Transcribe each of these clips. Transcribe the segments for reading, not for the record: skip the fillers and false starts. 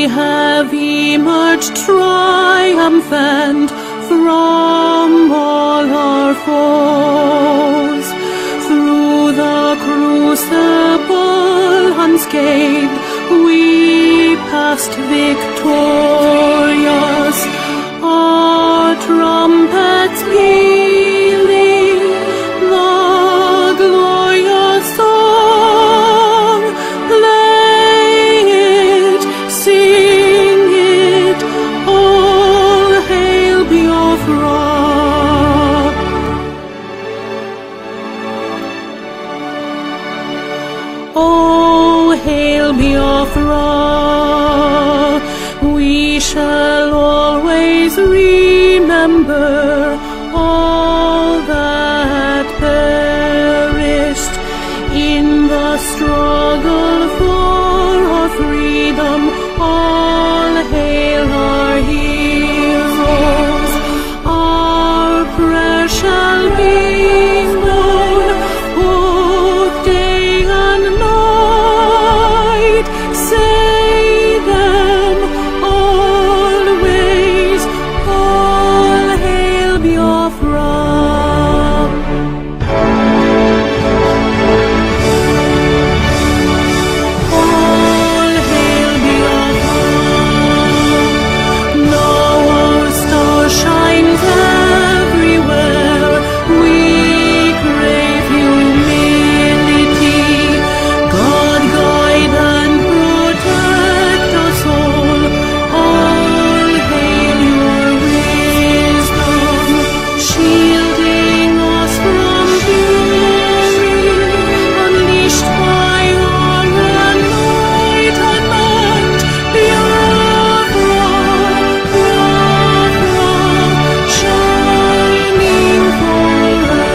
have emerged triumphant from all our foes. Through the crucible unscathed, we passed victorious, our trumpets pealing the glorious song. Play it, sing it, all hail Biafra. Oh, hail Biafra. We shall always remember all that perished in the struggle for our freedom. All hail our heroes. Our prayer shall be known both day and night. Say them always, all hail Biafra. All hail Biafra. Now our star shines everywhere. We crave humility. God guide and protect us all. All hail your wisdom, shielding us from fury, unleashed by our enlightenment. Biafra, Biafra, shining forever.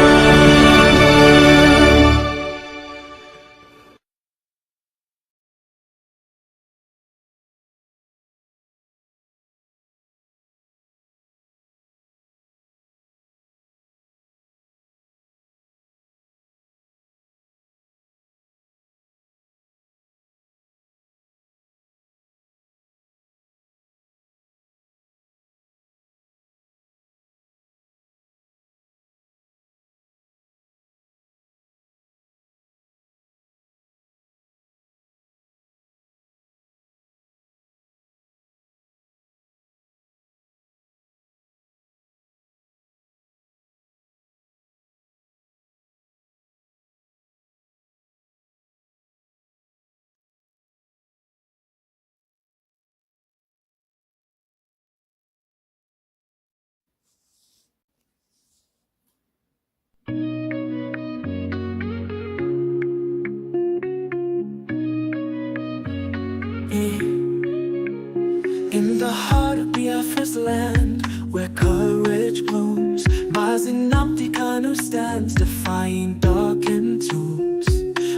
In the heart of Biafra's land, where courage blooms, Mazinamti Kanu stands, defying darkened tombs.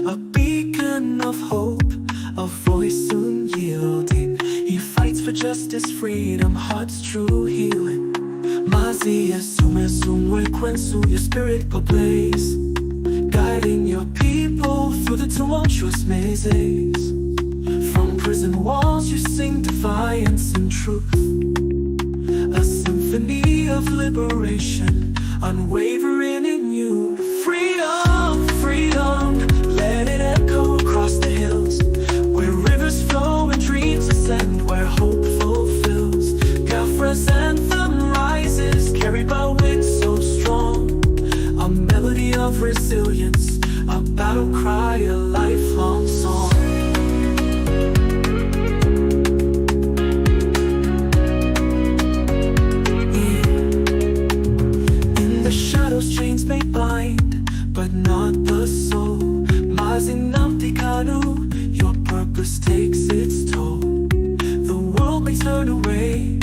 A beacon of hope, a voice soon yielding. He fights for justice, freedom, heart's true healing. Mazi Asume Sumwe Kwensu, your spirit go blaze, guiding your people through the tumultuous mazes. From prison walls you sing defiance and truth, a symphony of liberation, unwavering in you. Freedom, freedom, let it echo across the hills, where rivers flow and dreams ascend, where hope fulfills. Biafra's anthem rises, carried by winds so strong, a melody of resilience, a battle cry, a lifelong song. Chains may bind, but not the soul. Mazinamti Kanu, your purpose takes its toll. The world may turn away,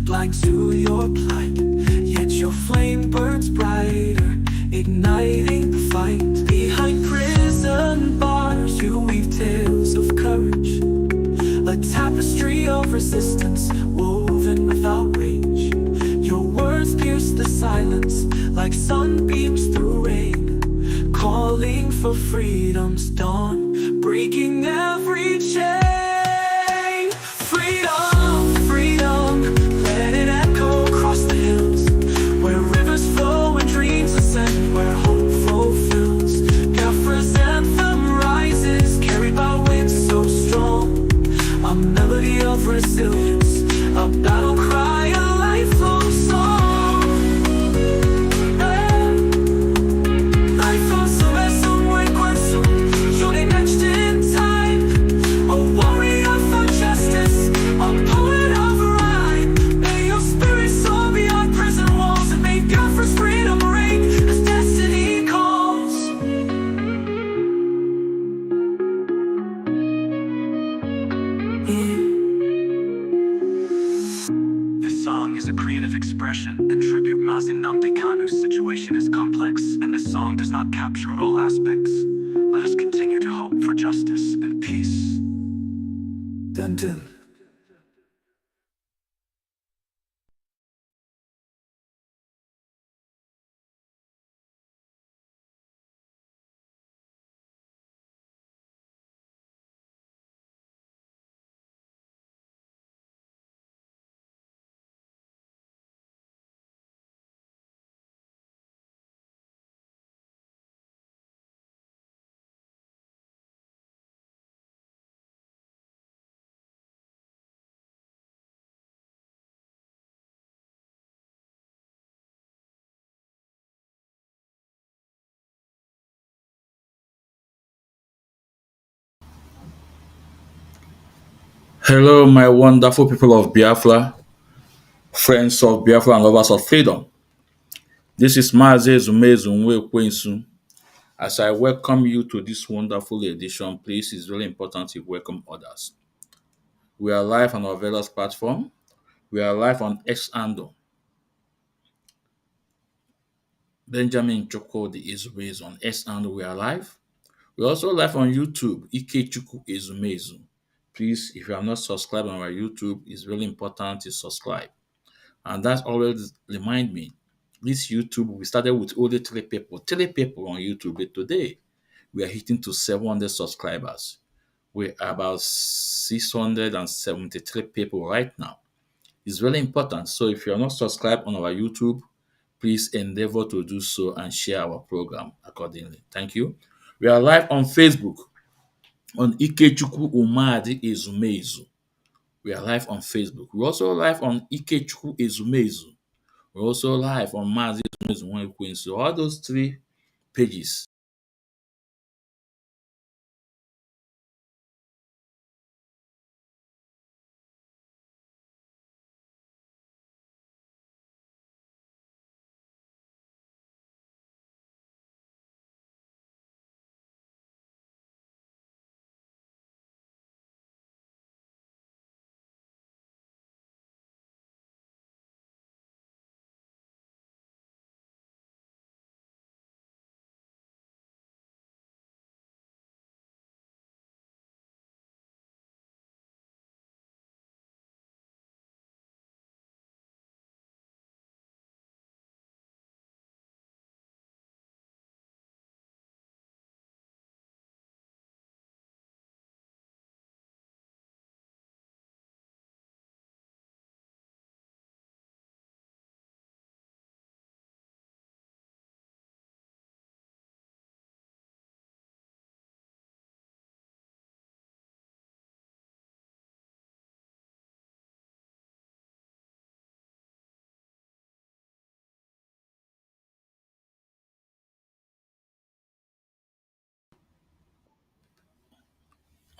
blind to your plight, yet your flame burns brighter, igniting the fight. Behind prison bars you weave tales of courage, a tapestry of resistance woven without rage. Your words pierce the silence like sunbeams through rain, calling for freedom's dawn, breaking every chain. Freedom. resilience, a battle cry, a lifelong song. Lifelong somewhere question, shooting etched in time. A warrior for justice, a poet of rhyme. May your spirit soar beyond prison walls and may Biafra's freedom reign as destiny calls. This song is a creative expression and tribute Mazin Namdekanu, whose situation is complex, and this song does not capture all aspects. Let us continue to hope for justice and peace. Dun dun. Hello, my wonderful people of Biafra, friends of Biafra and lovers of freedom. This is Maze Zumezu Nwekwensu. As I welcome you to this wonderful edition, please, it's really important you welcome others. We are live on our various platform. We are live on X Ando. Benjamin Chokodi is based on X Ando. We are live. We're also live on YouTube, Ikechukwu Ezumezu. Please, if you have not subscribed on our YouTube, it's really important to subscribe. And that always remind me, this YouTube, we started with only three people on YouTube, but today we are hitting to 700 subscribers. We're about 673 people right now. It's really important. So if you're not subscribed on our YouTube, please endeavor to do so and share our program accordingly. Thank you. We are live on Facebook on Ikechukwu Umadi Ezumezu. We are live on Facebook. We're also live on Ikechukwu Ezumezu. We're also live on Mazi Ezumezu Queen. So all those three pages.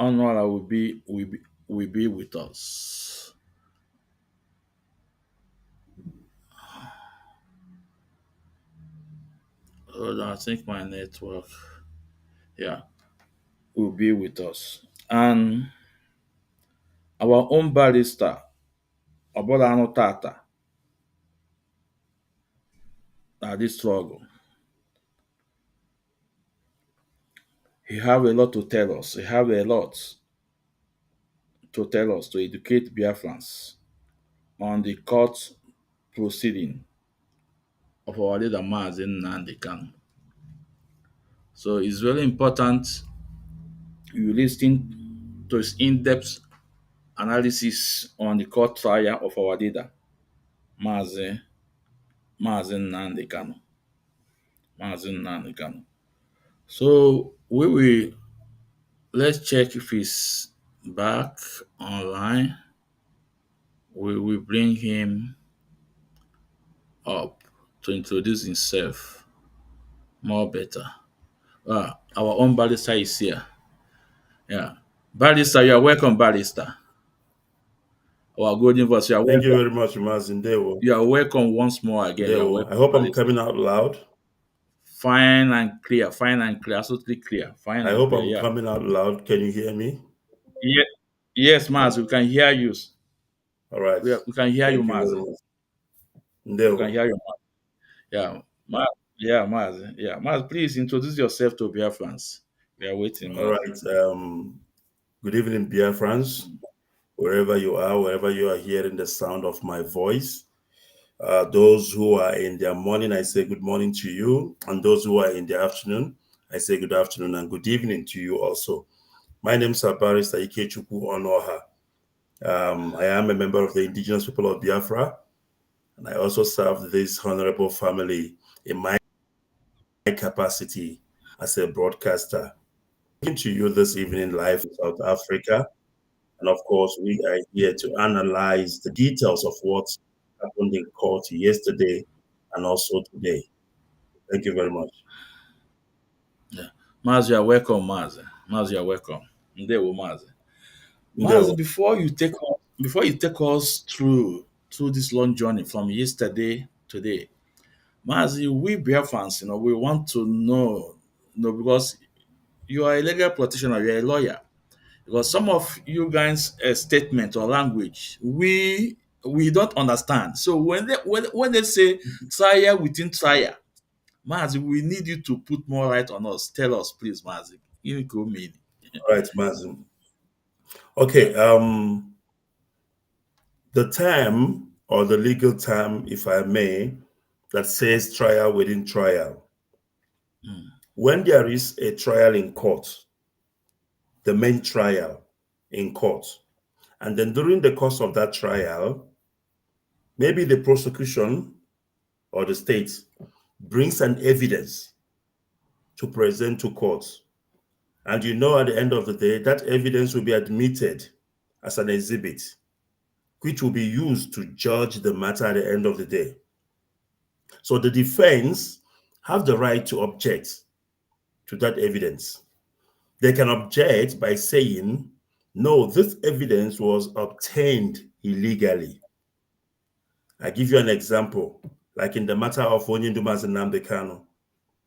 Onuoha will be with us. Hold on, I think my network, yeah, will be with us. And our own barrister, Obolano Tata, this struggle. He have a lot to tell us. He have a lot to tell us to educate Biafrans on the court proceeding of our leader Mazen Nandekan. So it's very important you listen to his in-depth analysis on the court trial of our leader Mazen Nandekano. Mazen Nandekano. So let's check if he's back online. We will bring him up to introduce himself more better. Our own barrister is here. Yeah. Barrister, you are welcome, Barrister. Our golden voice, you are Thank you welcome. very much, Mazin Dewo. You are welcome once more again. You are Dewo. welcome, I hope I'm Barrister. coming out loud. Fine and clear, absolutely clear, fine I and hope clear. I'm Yeah. coming out loud. Can you hear me? Yeah. Yes, Maz, we can hear you. All right. We can hear you, Thank you Maz. very much. We can Dewo. hear you, Maz. Yeah, Maz. Yeah, Maz. Yeah, Maz. Please introduce yourself to Biafrans. We are waiting, All Maz. right. Good evening, Biafrans, wherever you are hearing the sound of my voice. Those who are in their morning, I say good morning to you. And those who are in the afternoon, I say good afternoon and good evening to you also. My name is Barrister Ikechukwu Onuoha. I am a member of the indigenous people of Biafra, and I also serve this honorable family in my capacity as a broadcaster. Talking to you this evening live in South Africa. And of course, we are here to analyze the details of what happened in court yesterday and also today. Thank you very much. Yeah. Maz, you are welcome, Maz. Maz, you are welcome. There, Maz. Maz, Ndewo. before you take us through this long journey from yesterday to today, Maz, we Biafrans, we want to know, because you are a legal practitioner, you are a lawyer. Because some of you guys' statement or language, we don't understand. So when they say trial within trial, Maz, we need you to put more light on us. Tell us, please, Maz. You go mean. All right, Mazin. Okay, the term or the legal term, if I may, that says trial within trial. When there is a trial in court, the main trial in court, and then during the course of that trial, maybe the prosecution or the state brings an evidence to present to court. And at the end of the day, that evidence will be admitted as an exhibit, which will be used to judge the matter at the end of the day. So the defense have the right to object to that evidence. They can object by saying, no, this evidence was obtained illegally. I give you an example, like in the matter of Onyendumaz and Nnamdi Kanu.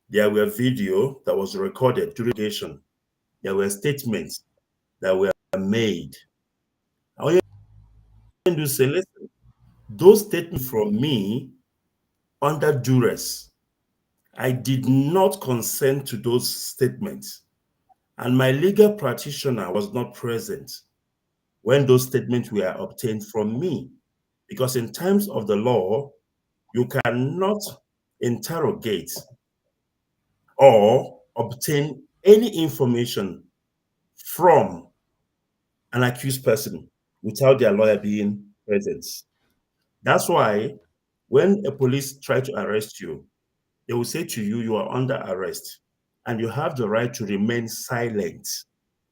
There were video that was recorded during the investigation. There were statements that were made. Onyendu say, listen, those statements from me under duress. I did not consent to those statements. And my legal practitioner was not present when those statements were obtained from me. Because in terms of the law, you cannot interrogate or obtain any information from an accused person without their lawyer being present. That's why when a police try to arrest you, they will say to you, you are under arrest and you have the right to remain silent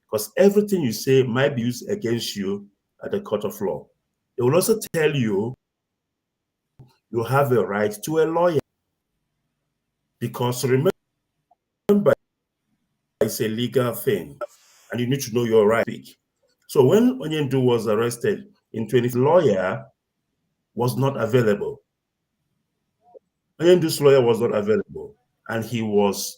because everything you say might be used against you at the court of law. They will also tell you you have a right to a lawyer because remember, it's a legal thing and you need to know your right. So when Onyendu was arrested in 20, lawyer was not available. Onyendu's lawyer was not available and he was,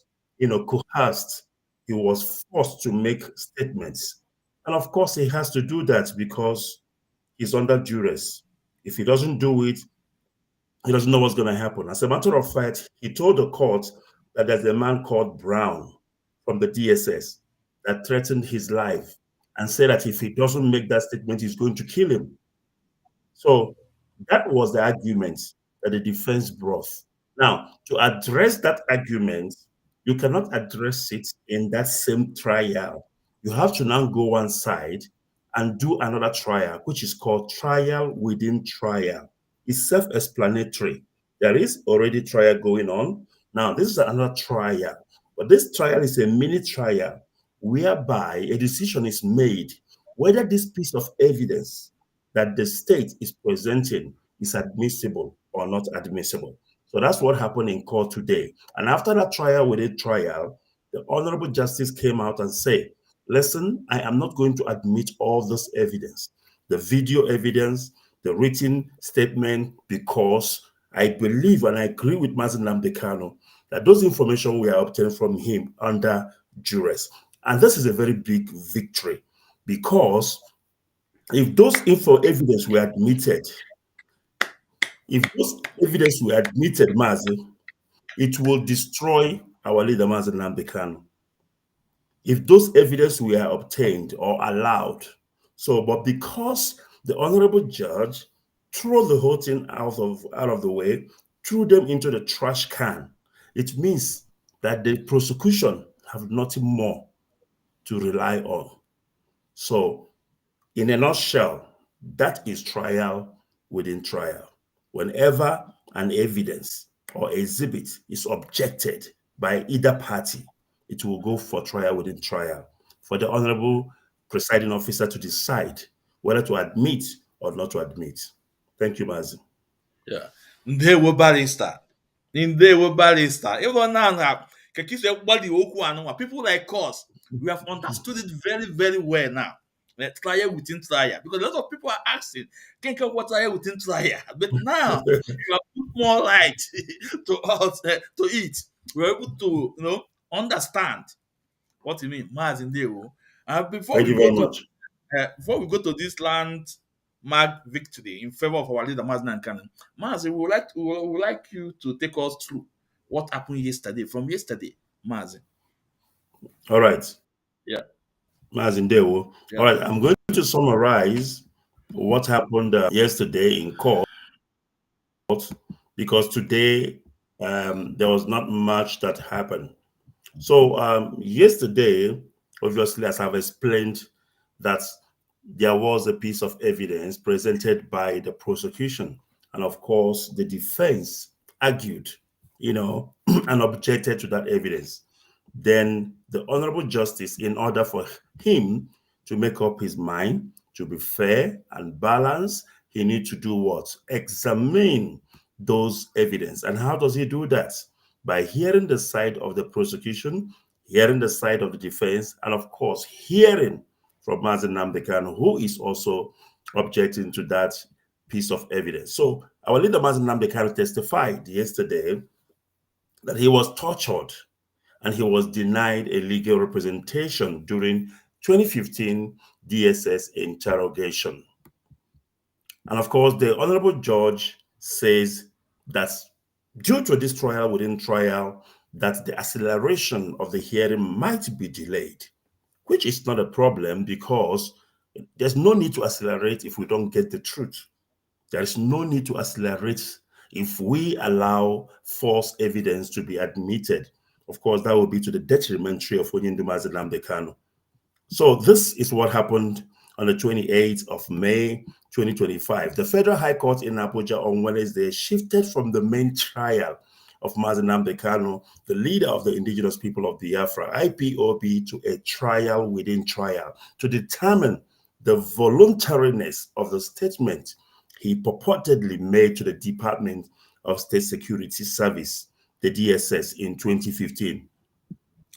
coerced. He was forced to make statements. And of course, he has to do that because he's under duress. If he doesn't do it, he doesn't know what's going to happen. As a matter of fact, he told the court that there's a man called Brown from the DSS that threatened his life and said that if he doesn't make that statement, he's going to kill him. So that was the argument that the defense brought. Now, to address that argument, you cannot address it in that same trial. You have to now go one side and do another trial, which is called trial within trial. It's self-explanatory. There is already trial going on. Now, this is another trial, but this trial is a mini trial whereby a decision is made whether this piece of evidence that the state is presenting is admissible or not admissible. So that's what happened in court today. And after that trial within trial, the Honorable Justice came out and said, listen, I am not going to admit all this evidence, the video evidence, the written statement, because I believe and I agree with Mazi Nnamdi Kanu that those information were obtained from him under duress. And this is a very big victory, because if those info evidence were admitted, Mazi, it will destroy our leader, Mazi Nnamdi Kanu. If those evidence were obtained or allowed. So, but because the honorable judge threw the whole thing out of the way, threw them into the trash can, it means that the prosecution have nothing more to rely on. So, in a nutshell, that is trial within trial. Whenever an evidence or exhibit is objected by either party, it will go for trial within trial for the honorable presiding officer to decide whether to admit or not to admit. Thank you, Mazi. Yeah. Ndewo barrister. Ndewo barrister. Even now, people like us, we have understood it very, very well now. Like trial within trial. Because a lot of people are asking, can you what trial within trial? But now, you have put more light to us, to it. We're able to, understand what you mean. Maz Ndewo. Thank you very much. Before we go to this landmark victory in favor of our leader Mazi Nnamdi Kanu, Mazi, we would like you to take us through what happened yesterday. From yesterday, Mazi. All right, Yeah. Mazi Ndewo. Yeah. All right, I'm going to summarize what happened yesterday in court, because today there was not much that happened. So yesterday, obviously, as I've explained, that there was a piece of evidence presented by the prosecution, and of course, the defense argued, and objected to that evidence. Then the honorable justice, in order for him to make up his mind, to be fair and balanced, he needs to do what? Examine those evidence. And how does he do that? By hearing the side of the prosecution, hearing the side of the defense, and of course, hearing from Mazi Nnamdi Kanu, who is also objecting to that piece of evidence. So our leader Mazi Nnamdi Kanu testified yesterday that he was tortured and he was denied a legal representation during 2015 DSS interrogation. And of course, the honorable judge says that due to this trial within trial, that the acceleration of the hearing might be delayed, which is not a problem, because there's no need to accelerate if we don't get the truth. There is no need to accelerate if we allow false evidence to be admitted. Of course, that will be to the detriment of Onyendu Mazi Nnamdi Kanu. So this is what happened on the 28th of May, 2025. The Federal High Court in Abuja on Wednesday shifted from the main trial of Mazi Nnamdi Kanu, the leader of the indigenous people of Biafra, IPOB, to a trial within trial to determine the voluntariness of the statement he purportedly made to the Department of State Security Service, the DSS, in 2015.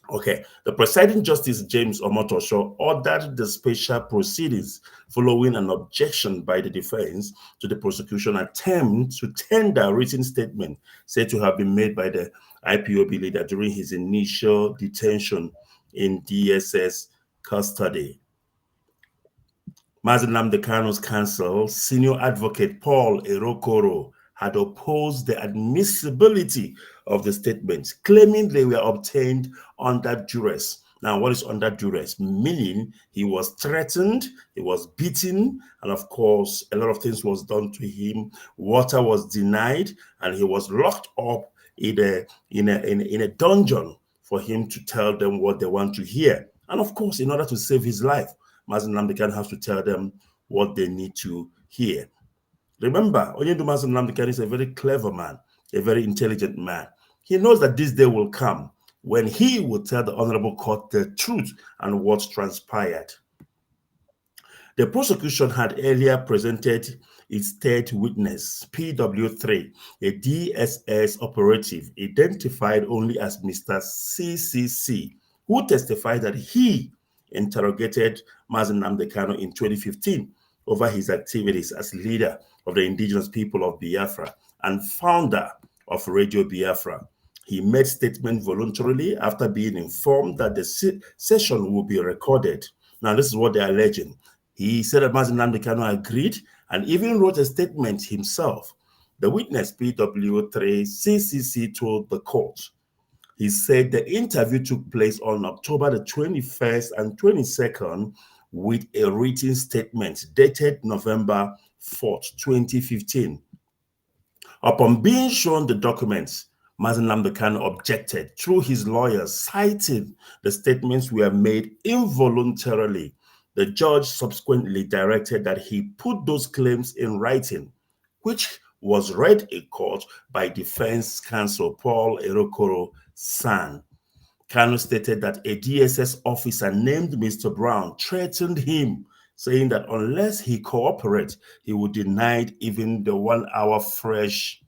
Okay, the presiding justice, James Omotosho, ordered the special proceedings following an objection by the defense to the prosecution attempt to tender a written statement said to have been made by the IPOB leader during his initial detention in DSS custody. Mazi Nnamdi Kanu's counsel, senior advocate Paul Erokoro, had opposed the admissibility of the statements, claiming they were obtained under duress. Now, what is under duress? Meaning he was threatened, he was beaten, and of course, a lot of things was done to him. Water was denied, and he was locked up in a dungeon for him to tell them what they want to hear. And of course, in order to save his life, Mazi Nnamdi Kanu has to tell them what they need to hear. Remember, Onyendu Mazi Nnamdi Kanu is a very clever man, a very intelligent man. He knows that this day will come when he will tell the honorable court the truth and what transpired. The prosecution had earlier presented its third witness, PW3, a DSS operative identified only as Mr. CCC, who testified that he interrogated Mazi Nnamdi Kanu in 2015 over his activities as leader of the indigenous people of Biafra and founder of Radio Biafra. He made statement voluntarily after being informed that the session will be recorded. Now, this is what they're alleging. He said that Mazi Nnamdi Kanu agreed and even wrote a statement himself. The witness, PW3 CCC, told the court. He said the interview took place on October the 21st and 22nd with a written statement dated November 4th, 2015. Upon being shown the documents, Mazi Nnamdi Kanu objected through his lawyers, citing the statements were made involuntarily. The judge subsequently directed that he put those claims in writing, which was read in court by defense counsel Paul Erokoro San. Kanu stated that a DSS officer named Mr. Brown threatened him, saying that unless he cooperates, he would deny even the 1 hour fresh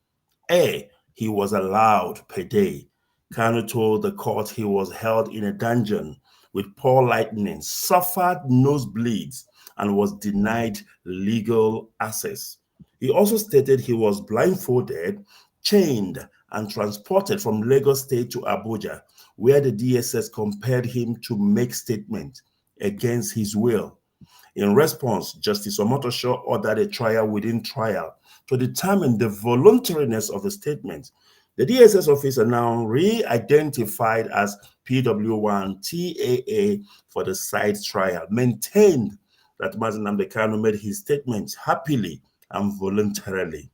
air he was allowed per day. Kanu told the court he was held in a dungeon with poor lighting, suffered nosebleeds, and was denied legal access. He also stated he was blindfolded, chained, and transported from Lagos State to Abuja, where the DSS compelled him to make statements against his will. In response, Justice Omotosho ordered a trial within trial to determine the voluntariness of the statement. The DSS officer, now re-identified as PW1 TAA for the side trial, maintained that Mazi Nnamdi Kanu made his statement happily and voluntarily.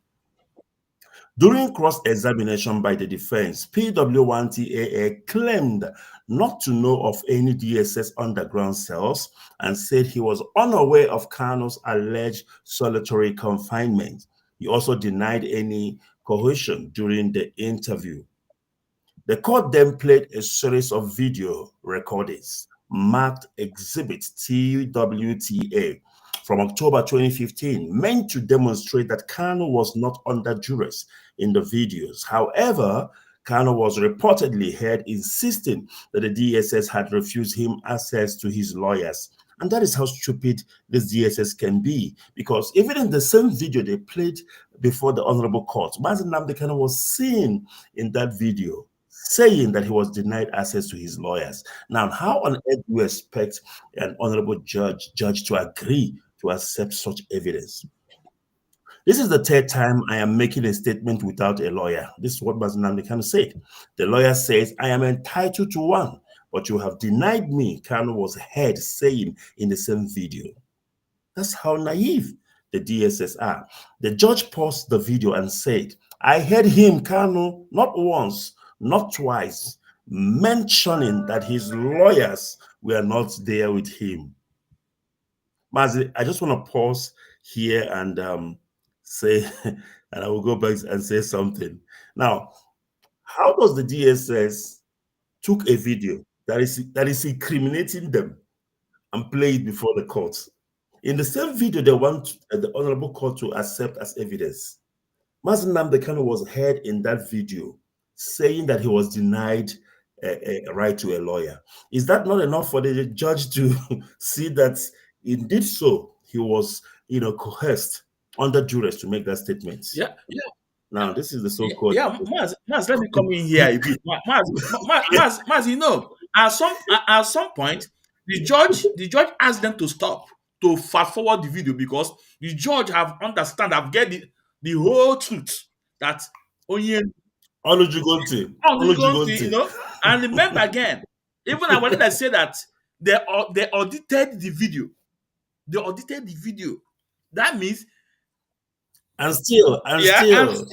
During cross-examination by the defense, PW1 TAA claimed not to know of any DSS underground cells and said he was unaware of Kanu's alleged solitary confinement. He also denied any coercion during the interview. The court then played a series of video recordings marked Exhibit TWTA from October 2015, meant to demonstrate that Kanu was not under duress in the videos. However, Kanu was reportedly heard insisting that the DSS had refused him access to his lawyers. And that is how stupid this DSS can be, because even in the same video they played before the Honorable Court, Mazi Nnamdi Kanu was seen in that video saying that he was denied access to his lawyers. Now, how on earth do you expect an honorable judge to agree to accept such evidence? This is the third time I am making a statement without a lawyer. This is what Mazi Nnamdi Kanu said. The lawyer says, I am entitled to one, but you have denied me, Kanu was heard saying in the same video. That's how naive the DSS are. The judge paused the video and said, I heard him, Kanu, not once, not twice, mentioning that his lawyers were not there with him. Mazi, I just want to pause here and say, and I will go back and say something. Now, how does the DSS took a video that is incriminating them and play it before the court? In the same video, they want the honorable court to accept as evidence. Mazi Nnamdi Kanu was heard in that video saying that he was denied a right to a lawyer. Is that not enough for the judge to see that indeed so he was, coerced under duress to make that statement? Yeah. Now, this is the so-called... Yeah, Maz, let me come in here a bit. Maz, at some point, the judge asked them to stop, to fast forward the video, because the judge have get the whole truth that only Olujugonti. and remember again, even I wanted to say that they audited the video. They audited the video. That means and still a lot.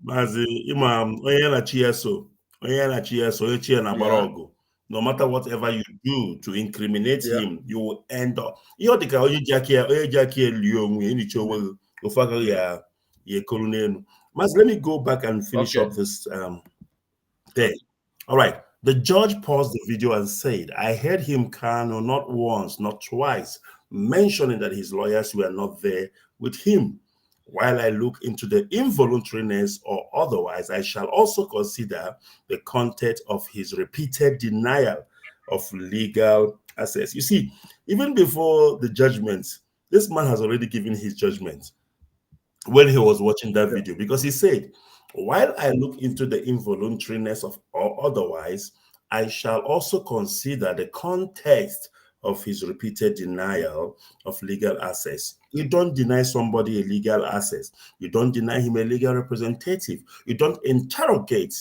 Mazi, Imam, onye na-chi ọgụ. No matter whatever you do to incriminate him, you will end up. Let me go back and finish up this thing. All right. The judge paused the video and said, I heard him, Kano, not once, not twice, mentioning that his lawyers were not there with him. While I look into the involuntariness or otherwise, I shall also consider the content of his repeated denial of legal access. You see, even before the judgment, this man has already given his judgment when he was watching that Yeah. video, because he said, while I look into the involuntariness of or otherwise, I shall also consider the context of his repeated denial of legal access. You don't deny somebody a legal access. You don't deny him a legal representative. You don't interrogate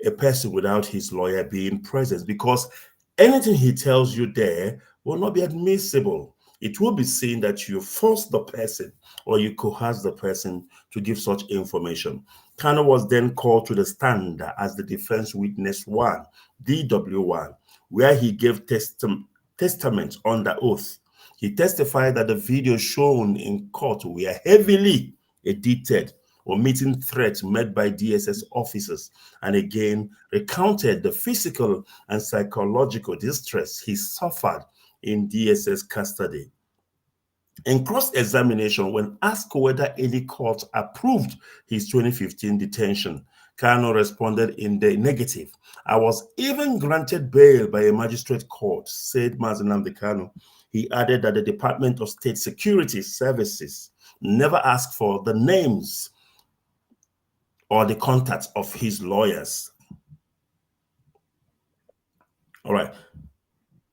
a person without his lawyer being present, because anything he tells you there will not be admissible. It will be seen that you forced the person or you coerced the person to give such information. Kano was then called to the stand as the defense witness 1, DW1, where he gave testament under oath. He testified that the videos shown in court were heavily edited, omitting threats made by DSS officers, and again recounted the physical and psychological distress he suffered in DSS custody. In cross-examination, when asked whether any court approved his 2015 detention, Kano responded in the negative. I was even granted bail by a magistrate court, said Mazi Nnamdi Kanu. He added that the Department of State Security Services never asked for the names or the contacts of his lawyers. All right.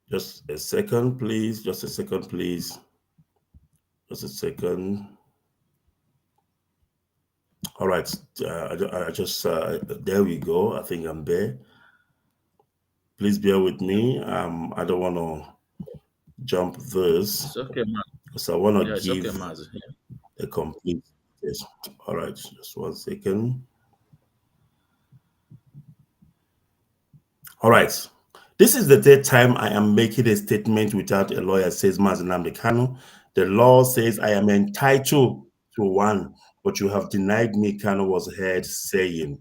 Just a second, please. Just a second, please. Just a second. All right. I just, there we go. I think I'm there. Please bear with me. I don't want to jump this. It's okay, man. So I want to Yeah, it's okay, give Mazi. Yeah. a complete test. All right. Just 1 second. All right. This is the third time I am making a statement without a lawyer, says Mazi Nnamdi Kanu. The law says I am entitled to one, but you have denied me, Kanu was heard saying.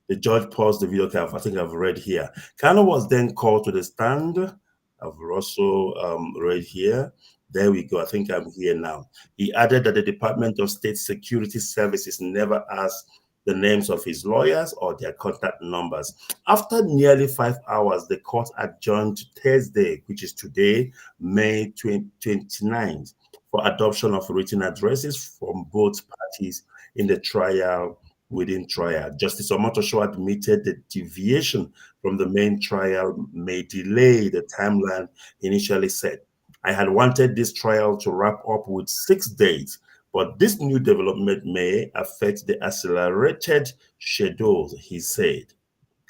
The judge paused the video cap. I think I've read here. Kanu was then called to the stand. I've also read here. There we go. I think I'm here now. He added that the Department of State Security Services never asked the names of his lawyers or their contact numbers. After nearly 5 hours, the court adjourned to Thursday, which is today, May 29th, for adoption of written addresses from both parties in the trial within trial. Justice Omotosho admitted the deviation from the main trial may delay the timeline initially set. I had wanted this trial to wrap up with 6 days, but this new development may affect the accelerated schedule, he said.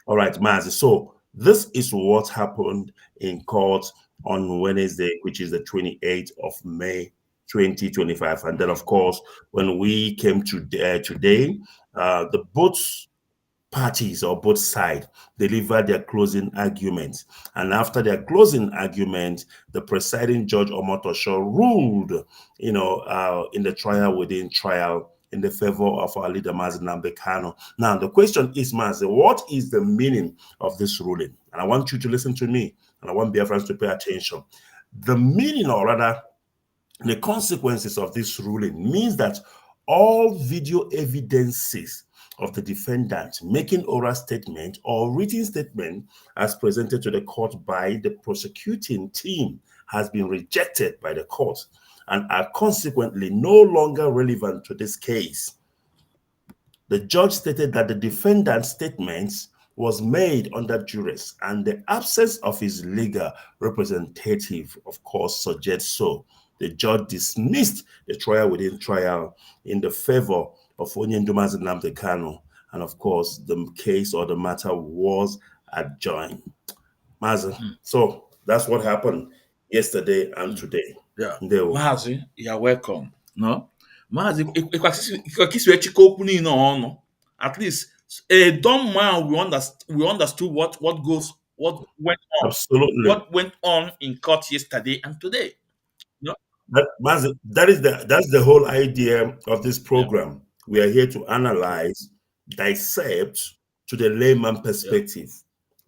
All right, Mazi. So this is what happened in court on Wednesday, which is the 28th of May, 2025. And then, of course, when we came to today, the both parties or both sides delivered their closing arguments. And after their closing argument, the presiding judge Omotosho ruled, in the trial within trial in the favor of our leader Mazi Nnamdi Kanu. Now, the question is, Mazi, what is the meaning of this ruling? And I want you to listen to me, and I want Biafrans to pay attention. The meaning, or rather, the consequences of this ruling means that all video evidences of the defendant making oral statement or written statement as presented to the court by the prosecuting team has been rejected by the court and are consequently no longer relevant to this case. The judge stated that the defendant's statements was made under duress, and the absence of his legal representative, of course, suggests so. The judge dismissed the trial within trial in the favor of Onyendu Mazi Nnamdi Kanu, and of course, the case or the matter was adjourned. Mazi, so that's what happened yesterday and today. Yeah. Ndewo. Mazi, you're welcome. No? Mazi, ịkwakisi echike okwu niile ọnụ. At least a dumb man we understood what went on. Absolutely. What went on in court yesterday and today. No? Mazi, that's the whole idea of this program. We are here to analyze, dissect to the layman perspective.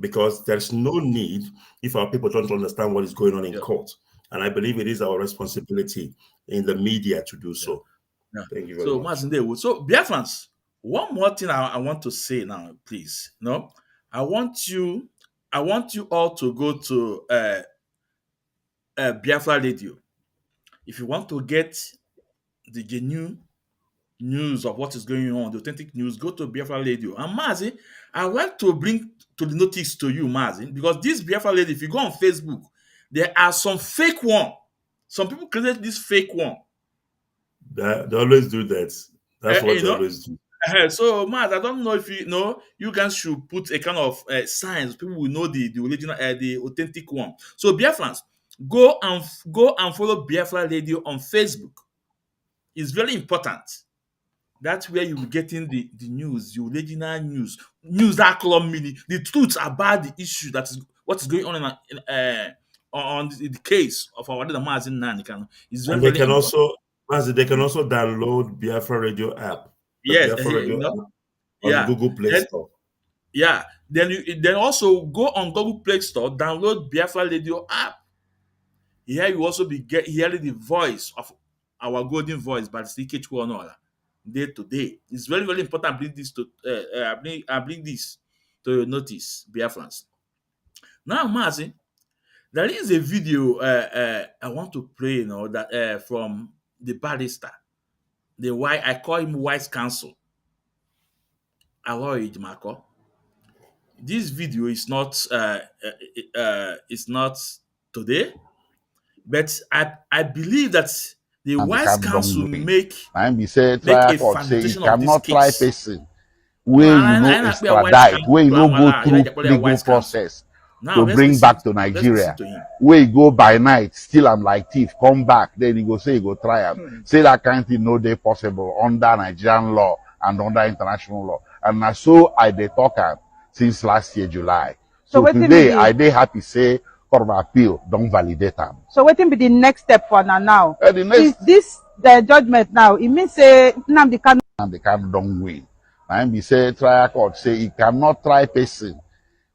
because there's no need if our people don't understand what is going on in court. And I believe it is our responsibility in the media to do so. Yeah. Thank you very So, much. so Biafrans, one more thing I want to say now, please. No, I want you all to go to Biafra Radio. If you want to get the genuine news of what is going on, the authentic news, go to Biafra Radio. And Mazi, I want to bring to the notice to you, Mazi, because this Biafra Radio, if you go on Facebook, there are some fake one. Some people created this fake one. They always do that. That's what You they know, always do. So, Matt, I don't know if you know, you guys should put a kind of signs. People will know the original, the authentic one. So, Biafrans, go and follow Biafra Radio on Facebook. It's very important. That's where you're getting the news, the original news that column meaning, the truth about the issue that is what is going on on the case of our leader Mazin Nanikan. It's very, And they very can important. also, Mazi, they can also download Biafra Radio app, the Yes, Biafra Radio app on yeah. Google Play Store. Yeah. Then also go on Google Play Store, download Biafra Radio app. Here you also be hearing the voice of our golden voice by the Ikechukwu Onuoha day to day. It's very, very important. I bring this to your notice, Biafrans. Now, Mazi, there is a video I want to play, that from the Barrister, the why I call him Wise Counsel, Aloy Ijmako. This video is not it's not today, but I believe that the and wise become council wrongdoing. make And be say make trial a court say you foundation of this cannot try case. person where you know extradite, where you know go through legal process Now to bring back to let's listen Nigeria. to him. Where you go by night, steal am like thief, come back, then you go say you go try am. Say that kind of thing no dey possible under Nigerian law and under international law. And na so I dey talk am since last year July. So today I dey happy say Court of Appeal don't validate am. So wetin be the next step for now? The next The judgment now, it means say Nnamdi Kanu and they can don't win. And be say trial court say you cannot try person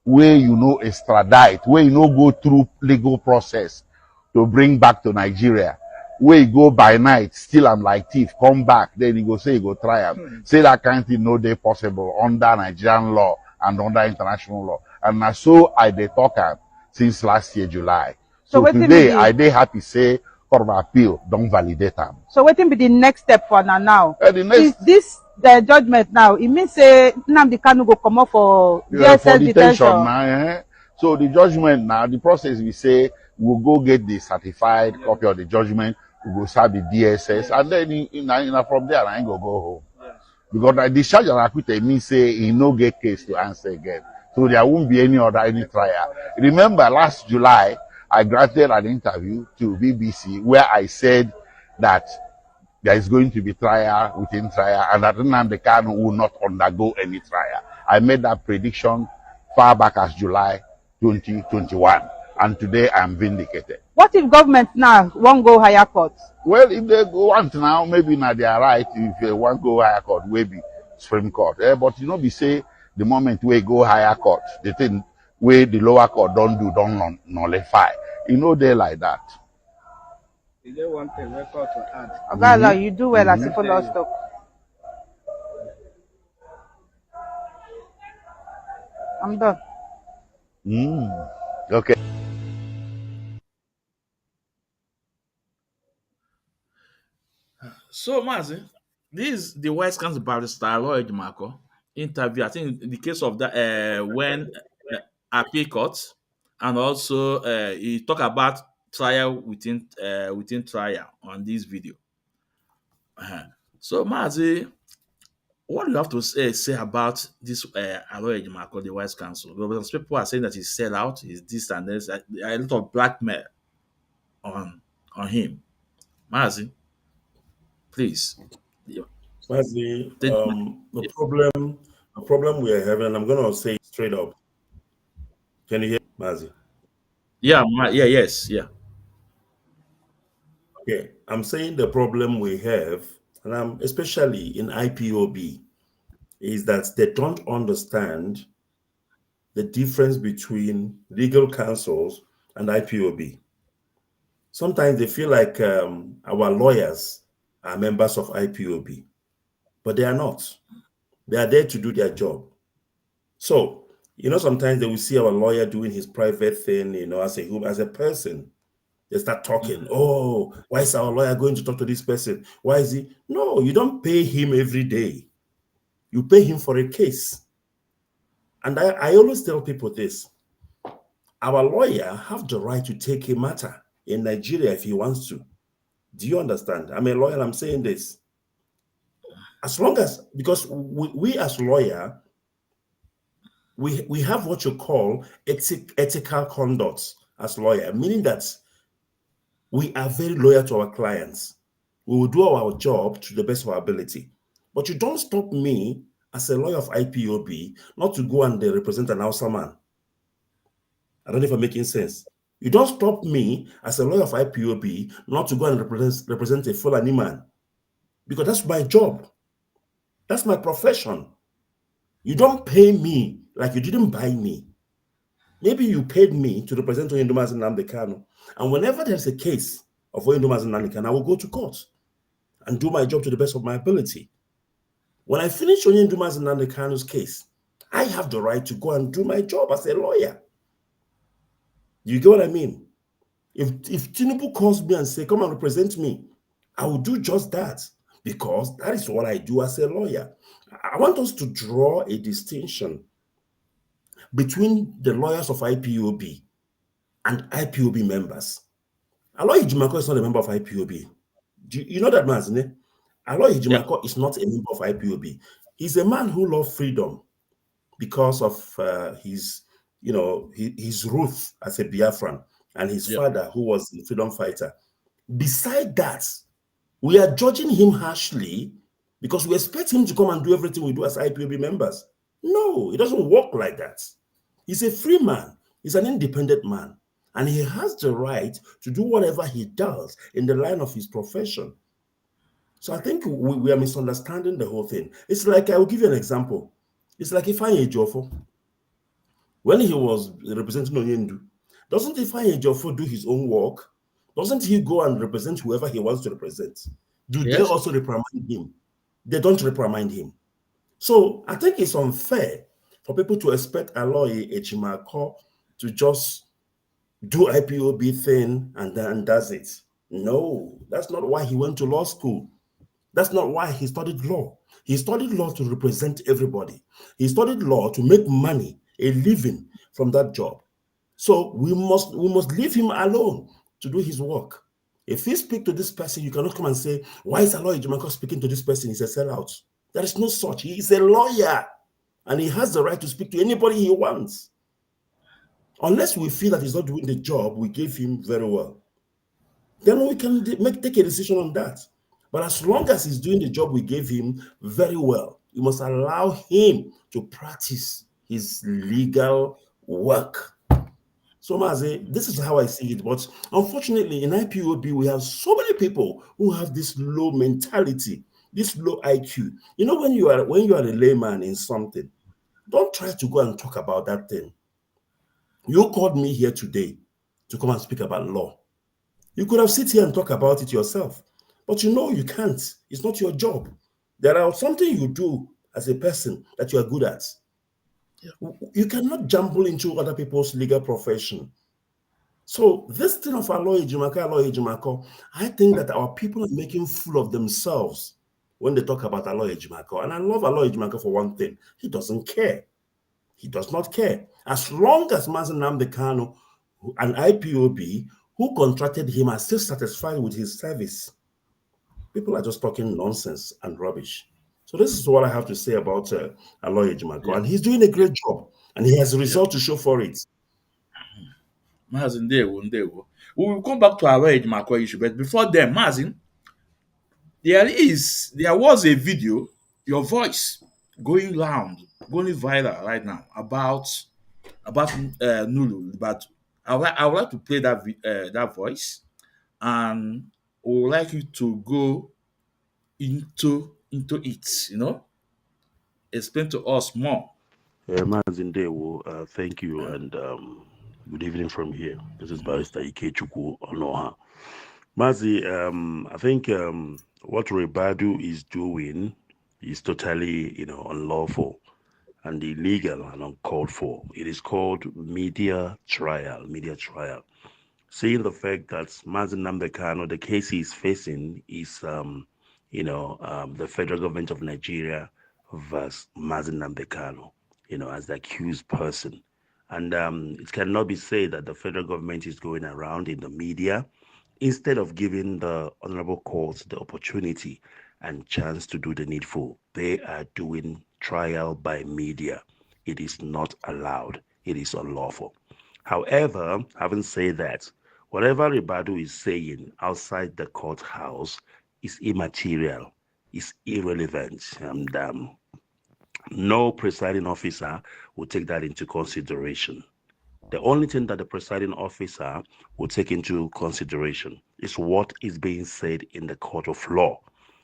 where you know extradite, where you know go through legal process to bring back to Nigeria. Where you go by night, steal am like thief, come back, then you go say you go try am. Say that kind of thing no dey possible under Nigerian law and under international law. And na so I dey talk am since last year July. So today I dey happy say Court of Appeal don't validate am. So wetin be the next step for now? The next The judgment now, it means say Nnamdi Kanu go come up for for detention. now. So the judgment now, the process we say we'll go get the certified copy of the judgment, we go serve the DSS, and then from there I ain't go home. Because the discharge and acquittal means say he no get case to answer again. So there won't be any trial. Remember last July, I granted an interview to BBC where I said that there is going to be trial within trial and that Nnamdi Kanu will not undergo any trial. I made that prediction far back as July 2021, and today I am vindicated. What if government now won't go higher court? Well, if they want now, maybe now they are right. If they want go higher court, maybe Supreme Court. But you know, we say the moment we go higher court, the thing where the lower court don't nullify. You know, they like that. Is there one thing record to add? Ogala, you do well as a follow stop. I'm done. Okay. So, Mazi, this is the Wise Council Barrister Lloyd Marco interview. I think in the case of that when appeal court, and also he talk about trial within trial on this video. So, Mazi, what do you have to say about this Aloy Marco, the Wise Council? Because people are saying that he's sell out, he's this and this, a lot of blackmail on him. Mazi, please. Mazi, the problem we are having, and I'm gonna say it straight up. Can you hear Mazi? Yeah, yes. Okay, I'm saying the problem we have, and I'm especially in IPOB, is that they don't understand the difference between legal counsels and IPOB. Sometimes they feel like our lawyers are members of IPOB, but they are not. They are there to do their job. So, sometimes they will see our lawyer doing his private thing, as a person. They start talking. Oh, why is our lawyer going to talk to this person? Why is he? No, you don't pay him every day. You pay him for a case. And I always tell people this. Our lawyer have the right to take a matter in Nigeria if he wants to. Do you understand? I'm a lawyer, I'm saying this. As long as, because we as lawyer, we have what you call ethical conduct as lawyer, meaning that we are very loyal to our clients. We will do our job to the best of our ability. But you don't stop me as a lawyer of IPOB not to go and represent an Hausa man. I don't know if I'm making sense. You don't stop me as a lawyer of IPOB not to go and represent a Fulani man, because that's my job. That's my profession. You don't pay me like you didn't buy me. Maybe you paid me to represent Oyindomaz Nnamdi Kanu. And whenever there's a case of Oyindomaz Nnamdi Kanu, I will go to court and do my job to the best of my ability. When I finish Oyindomaz Nnamdi Kanu's case, I have the right to go and do my job as a lawyer. You get what I mean? If Tinubu calls me and say, come and represent me, I will do just that, because that is what I do as a lawyer. I want us to draw a distinction between the lawyers of IPOB and IPOB members. Aloy Ejimako is not a member of IPOB. You know that man, isn't it? Aloy Yeah. Ejimako is not a member of IPOB. He's a man who loves freedom because of his roots as a Biafran and his Yeah. father, who was a freedom fighter. Beside that, we are judging him harshly because we expect him to come and do everything we do as IPOB members. No, it doesn't work like that. He's a free man. He's an independent man. And he has the right to do whatever he does in the line of his profession. So I think we are misunderstanding the whole thing. It's like, I will give you an example. It's like Ifeanyi Ejiofor, when he was representing Onyendu, doesn't Ifeanyi Ejiofor do his own work? Doesn't he go and represent whoever he wants to represent? Do they Yes. also reprimand him? They don't reprimand him. So I think it's unfair for people to expect Aloy Ejimako to just do IPOB thing and then does it. No, that's not why he went to law school. That's not why he studied law. He studied law to represent everybody. He studied law to make money, a living from that job. So we must leave him alone to do his work. If he speak to this person, you cannot come and say, why is Aloy Ejimako speaking to this person? He's a sellout. There is no such. He is a lawyer, and he has the right to speak to anybody he wants. Unless we feel that he's not doing the job we gave him very well, then we can take a decision on that. But as long as he's doing the job we gave him very well, we must allow him to practice his legal work. So, Mazi, this is how I see it. But unfortunately, in IPOB, we have so many people who have this low mentality, this low IQ. When you are a layman in something, don't try to go and talk about that thing. You called me here today to come and speak about law. You could have sit here and talk about it yourself, but you can't. It's not your job. There are something you do as a person that you are good at. You cannot jumble into other people's legal profession. So this thing of Aloy Ejimako, I think that our people are making fool of themselves when they talk about Aloy Ejimako. And I love Aloy Ejimako for one thing. He doesn't care. He does not care. As long as Mazi Nnamdi Kanu and IPOB, who contracted him, are still satisfied with his service, people are just talking nonsense and rubbish. So this is what I have to say about Aloy Ejimako. Yeah. And he's doing a great job, and he has a Yeah. result to show for it. Mazin, ndewo. We will come back to our Ejimako issue, but before then, Mazin, there was a video, your voice going round, going viral right now about Nulu. But I would like to play that voice, and I would like you to go into it. Explain to us more. Mazindewo, thank you and good evening from here. This is Barrister Ikechukwu Onuoha. Mazi, I think what Rebadu is doing is totally, unlawful and illegal and uncalled for. It is called media trial. Media trial. Seeing the fact that Mazi Namdekano, the case he is facing is, the federal government of Nigeria versus Mazi Namdekano, as the accused person. And it cannot be said that the federal government is going around in the media instead of giving the honorable court the opportunity and chance to do the needful. They are doing trial by media. It is not allowed. It is unlawful. However, having said that, whatever Ribadu is saying outside the courthouse is immaterial, is irrelevant, and no presiding officer will take that into consideration. The only thing that the presiding officer will take into consideration is what is being said in the court of law,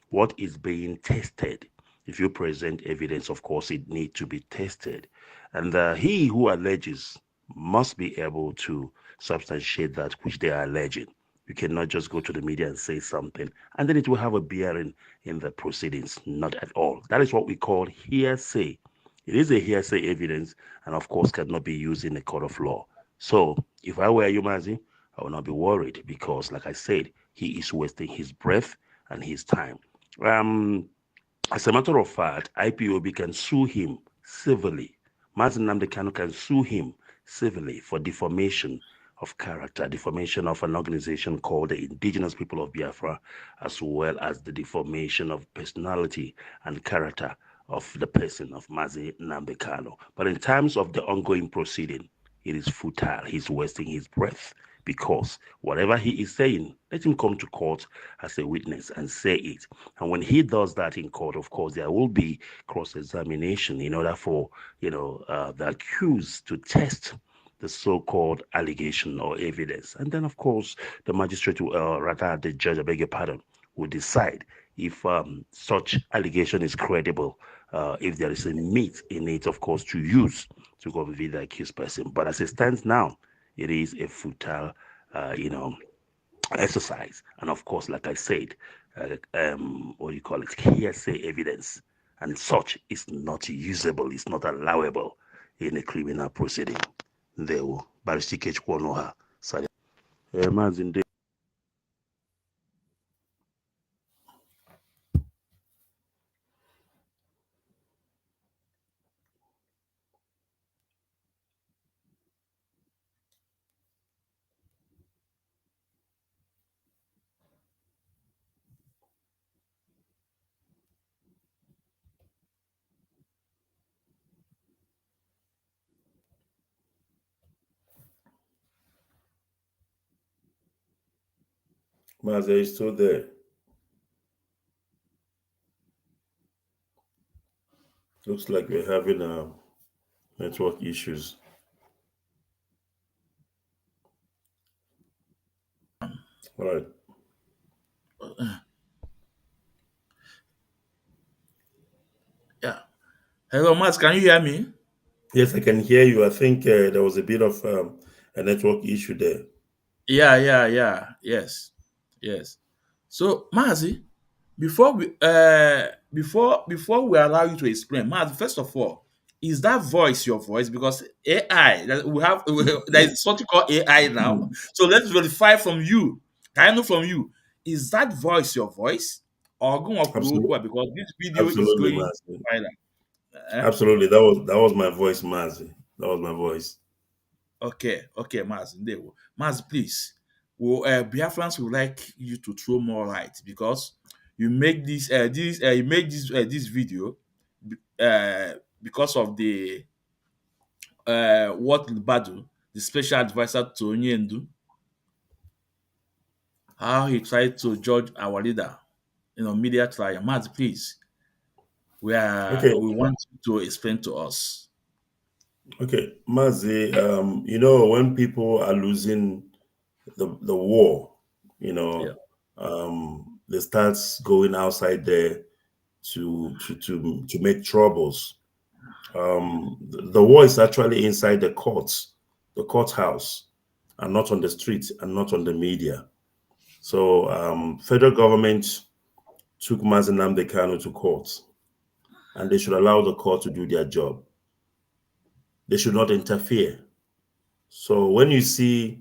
what is being tested. If you present evidence, of course, it needs to be tested. And he who alleges must be able to substantiate that which they are alleging. You cannot just go to the media and say something, and then it will have a bearing in the proceedings. Not at all. That is what we call hearsay. It is a hearsay evidence, and of course, cannot be used in a court of law. So, if I were you, Mazi, I would not be worried because, like I said, he is wasting his breath and his time. Um, as a matter of fact, IPOB can sue him civilly. Mazin Namdekano can sue him civilly for defamation of character, defamation of an organization called the Indigenous People of Biafra, as well as the defamation of personality and character of the person of Mazi Namdekano. But in terms of the ongoing proceeding, it is futile. He's wasting his breath because whatever he is saying, let him come to court as a witness and say it. And when he does that in court, of course, there will be cross-examination in order for, the accused to test the so-called allegation or evidence. And then, of course, the magistrate, rather the judge, I beg your pardon, will decide if such allegation is credible, if there is a meat in it, of course, to use to convict the accused person. But as it stands now, it is a futile, exercise. And of course, like I said, what do you call it? Hearsay evidence. And such is not usable, it's not allowable in a criminal proceeding. There will Barrister Ikechukwu Onuoha. Sorry. Mazinde. Mazi is still there. Looks like we're having network issues. All right. Yeah. Hello, Matt. Can you hear me? Yes, I can hear you. I think there was a bit of a network issue there. Yeah. Yes. So, Mazi, before we allow you to explain, Mazi, first of all, is that voice your voice? Because AI, there is something called AI now. So let's verify from you. Can I know from you? Is that voice your voice? Or go on Absolutely, because this video is absolutely, going Mazi. viral. Eh? Absolutely, that was my voice, Mazi. That was my voice. Okay, Maz, there. Maz, please. Well, Biafrans would like you to throw more light because you make this video because of the what Badu, the special advisor to Onyendu, how he tried to judge our leader in a media trial. Maz, please. Okay, We want you to explain to us. okay, Mazi. When people are losing the war, Yeah. they start going outside there to make troubles. The war is actually inside the courts, the courthouse, and not on the streets and not on the media. So federal government took Mazi Nnamdi Kanu to court, and they should allow the court to do their job. They should not interfere. So when you see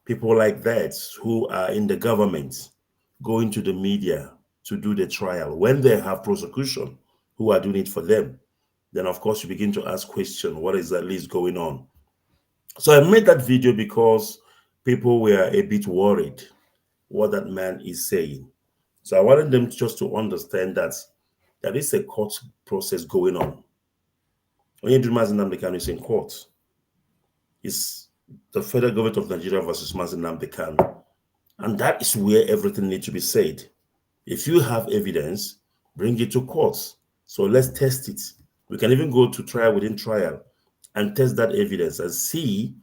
people like that who are in the government going to the media to do the trial, when they have prosecution who are doing it for them, then of course you begin to ask questions, what exactly is going on? So I made that video because people were a bit worried what that man is saying. So I wanted them just to understand that there is a court process going on. When you do Mazi Nnamdi Kanu is in court, it's the federal government of Nigeria versus Mazi Nnamdi Kanu. And that is where everything needs to be said. If you have evidence, bring it to court. So let's test it. We can even go to trial within trial and test that evidence and see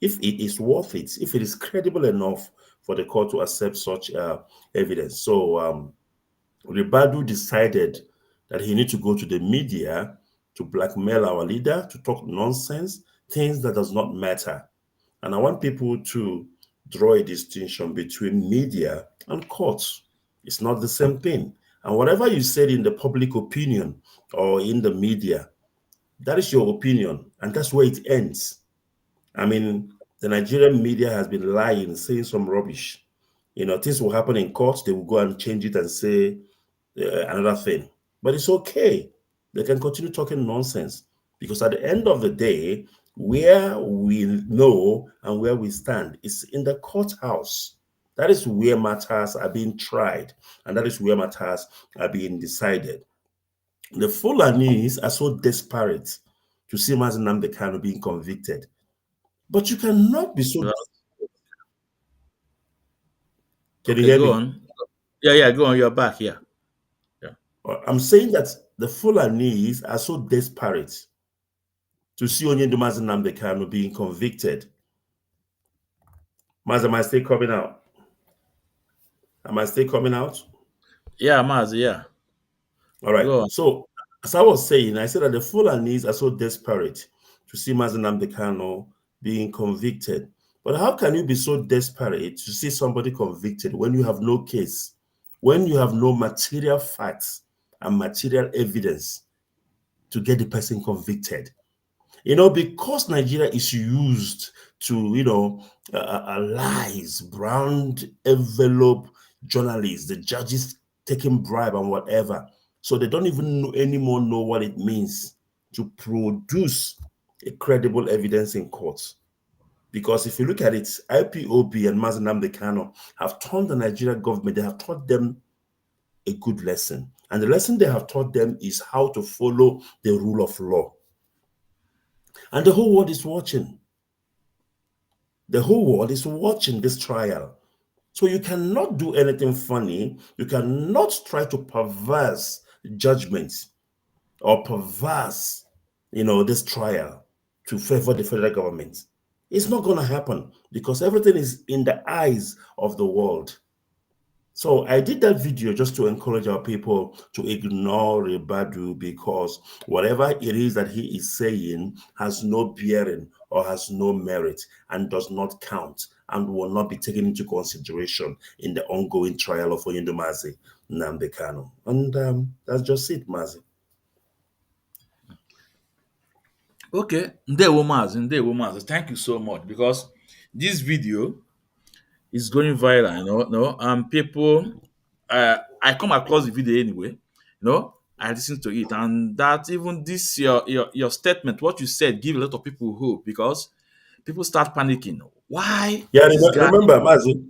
if it is worth it, if it is credible enough for the court to accept such evidence. So Ribadu decided that he needs to go to the media to blackmail our leader, to talk nonsense, things that does not matter. And I want people to draw a distinction between media and courts. It's not the same thing. And whatever you said in the public opinion or in the media, that is your opinion, and that's where it ends. I mean, the Nigerian media has been lying, saying some rubbish. You know, things will happen in court, they will go and change it and say another thing. But it's okay. They can continue talking nonsense because at the end of the day, where we know and where we stand is in the courthouse. That is where matters are being tried, and that is where matters are being decided. The Fulanis are so desperate to see Mazi Nnamdi Kanu being convicted. But you cannot be so. Well, Can you okay, hear go me? on. Yeah, go on. You're back. Yeah. I'm saying that the Fulanis are so desperate to see Onyendu Mazi Nnamdi Kanu being convicted. Mazi, am I still coming out? Am I still coming out? Yeah, Maz, yeah. All right. Go on. So, as I was saying, I said that the Fulanis are so desperate to see Mazi Nnamdi Kanu being convicted. But how can you be so desperate to see somebody convicted when you have no case, when you have no material facts and material evidence to get the person convicted? You know, because Nigeria is used to, lies, brown envelope journalists, the judges taking bribe and whatever. So they don't even anymore know what it means to produce a credible evidence in court. Because if you look at it, IPOB and Mazi Nnamdi Kanu have taught the Nigerian government, they have taught them a good lesson. And the lesson they have taught them is how to follow the rule of law. And the whole world is watching. The whole world is watching this trial. So you cannot do anything funny. You cannot try to perverse judgments or perverse, this trial to favor the federal government. It's not going to happen because everything is in the eyes of the world. So I did that video just to encourage our people to ignore Ribadu because whatever it is that he is saying has no bearing or has no merit and does not count and will not be taken into consideration in the ongoing trial of Onyendu Mazi Nnamdi Kanu. And that's just it, Mazi. Okay, Ndewo Maz. Thank you so much because this video is going viral, and people, I come across the video anyway, I listen to it, and that even this your statement, what you said, give a lot of people hope because people start panicking. Why Yeah, this guy? remember, Mazi,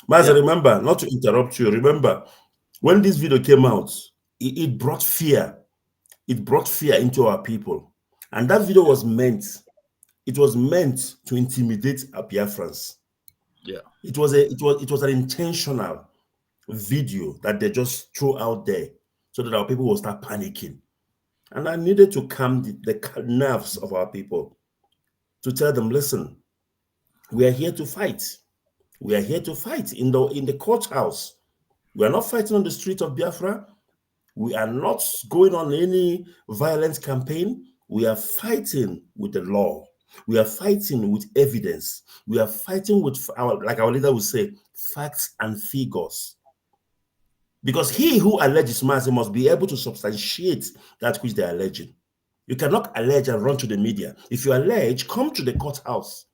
Yeah, remember, not to interrupt you, remember, when this video came out, it brought fear. It brought fear into our people. And that video was meant to intimidate our Biafrans. yeah. It was an intentional video that they just threw out there so that our people will start panicking. And I needed to calm the nerves of our people to tell them, listen, we are here to fight. We are here to fight in the courthouse. We are not fighting on the street of Biafra. We are not going on any violent campaign. We are fighting with the law. We are fighting with evidence. We are fighting with our, like our leader would say, facts and figures. Because he who alleges Mazi must be able to substantiate that which they are alleging. You cannot allege and run to the media. If you allege, come to the courthouse.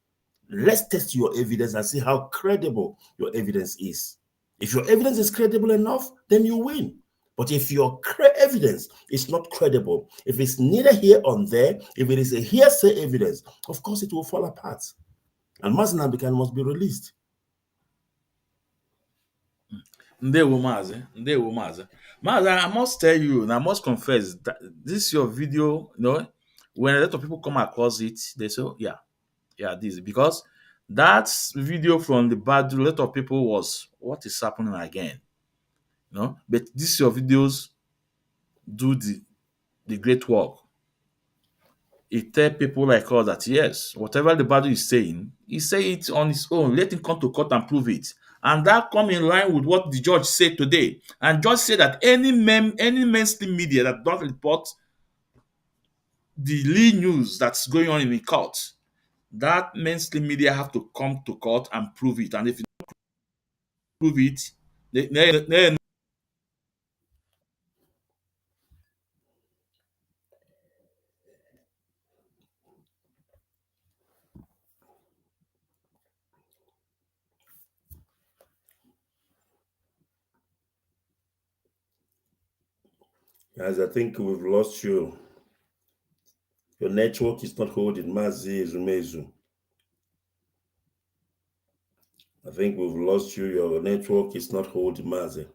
Let's test your evidence and see how credible your evidence is. If your evidence is credible enough, then you win. But if your evidence is not credible, if it's neither here or there, if it is a hearsay evidence, of course it will fall apart. And Mazi Nnamdi must be released. Ndewo Mazi, Ndewo Mazi. Mazi, I must tell you, and I must confess that this your video, when a lot of people come across it, they say, "Oh, yeah, this," because that video from the bad, a lot of people was, what is happening again? But this your videos do the great work. It tell people like us that yes, whatever the Bible is saying, he say it on his own. Let him come to court and prove it. And that come in line with what the judge said today. And judge said that any mainstream media that don't report the lead news that's going on in the court, that mainstream media have to come to court and prove it. And if you don't prove it, they As I think we've lost you. Your network is not holding. Mazi Ezumezu. I think we've lost you. Your network is not holding, Mazi.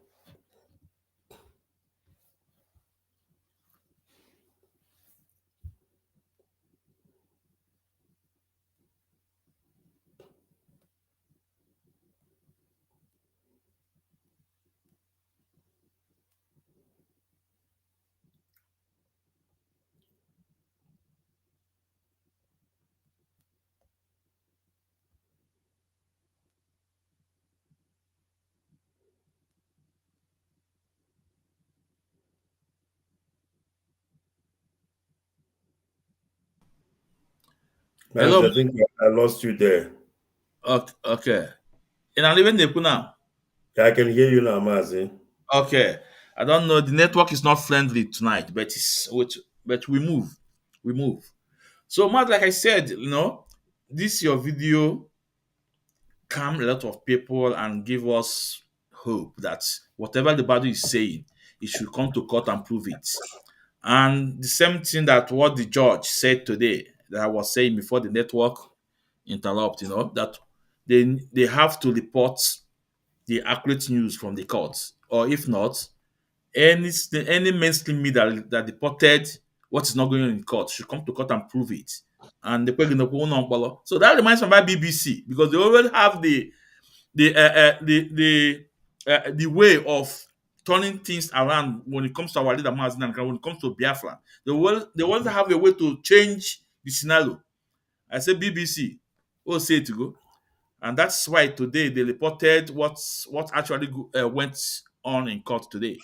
hello. Mazi, I think I lost you there. Okay. And I'm leaving the now. I can hear you now, Mazi. Okay. I don't know. The network is not friendly tonight, but but we move. We move. So, Matt, like I said, this your video calm a lot of people and give us hope that whatever the Bible is saying, it should come to court and prove it. And the same thing that what the judge said today, that I was saying before the network interrupt, that they have to report the accurate news from the court, or if not, any mainstream media that reported what is not going on in court should come to court and prove it. And so that reminds me about BBC, because they already have the way of turning things around when it comes to our leader Mazi Nnamdi Kanu, when it comes to Biafra. They want to have a way to change the scenario. I say BBC, say it to go. And that's why today they reported what actually went on in court today.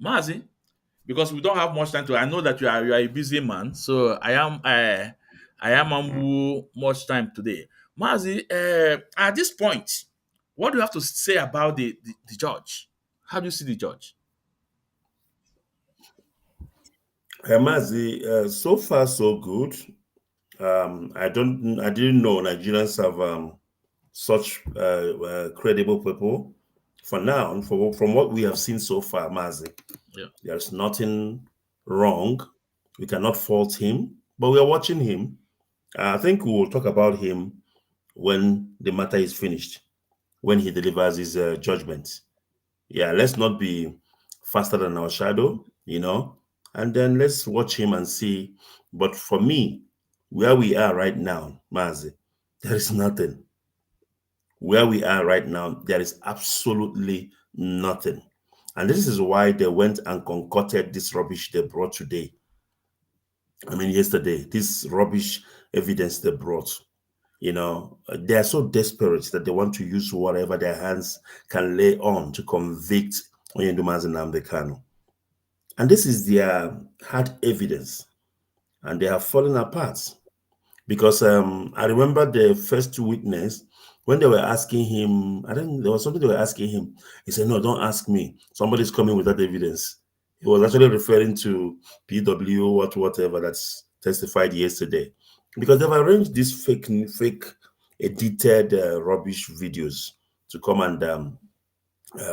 Mazi, because we don't have much time to, I know that you are a busy man, so I am much time today. Mazi, at this point, what do you have to say about the judge? How do you see the judge? Mazi, so far so good. I didn't know Nigerians have such credible people. For now, from what we have seen so far, Mazi, there's nothing wrong. We cannot fault him, but we are watching him. I think we will talk about him when the matter is finished, when he delivers his judgment. Yeah, let's not be faster than our shadow, and then let's watch him and see. But for me, where we are right now, Mazi, there is nothing. Where we are right now, there is absolutely nothing. And this is why they went and concocted this rubbish they brought today. I mean, yesterday, this rubbish evidence they brought. They are so desperate that they want to use whatever their hands can lay on to convict Mazi Nnamdi Kanu. And this is their hard evidence. and they have fallen apart. Because I remember the first witness when they were asking him, I think there was something they were asking him. He said, "No, don't ask me. Somebody's coming with that evidence." He was actually referring to PW, whatever that's testified yesterday, because they've arranged these fake, edited rubbish videos to come and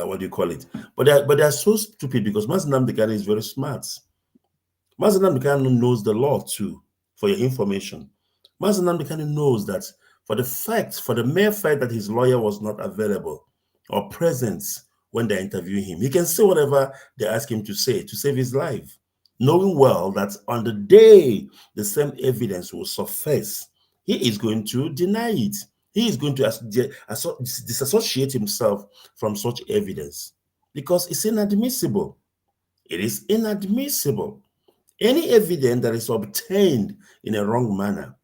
what do you call it? But they are so stupid because Mazinam Dekane is very smart. Mazen Namdekanu knows the law too, for your information. Mazen Namdekanu knows that for the mere fact that his lawyer was not available or present when they interview him, he can say whatever they ask him to say to save his life, knowing well that on the day the same evidence will surface, he is going to deny it. He is going to disassociate himself from such evidence because it's inadmissible. It is inadmissible. Any evidence that is obtained in a wrong manner,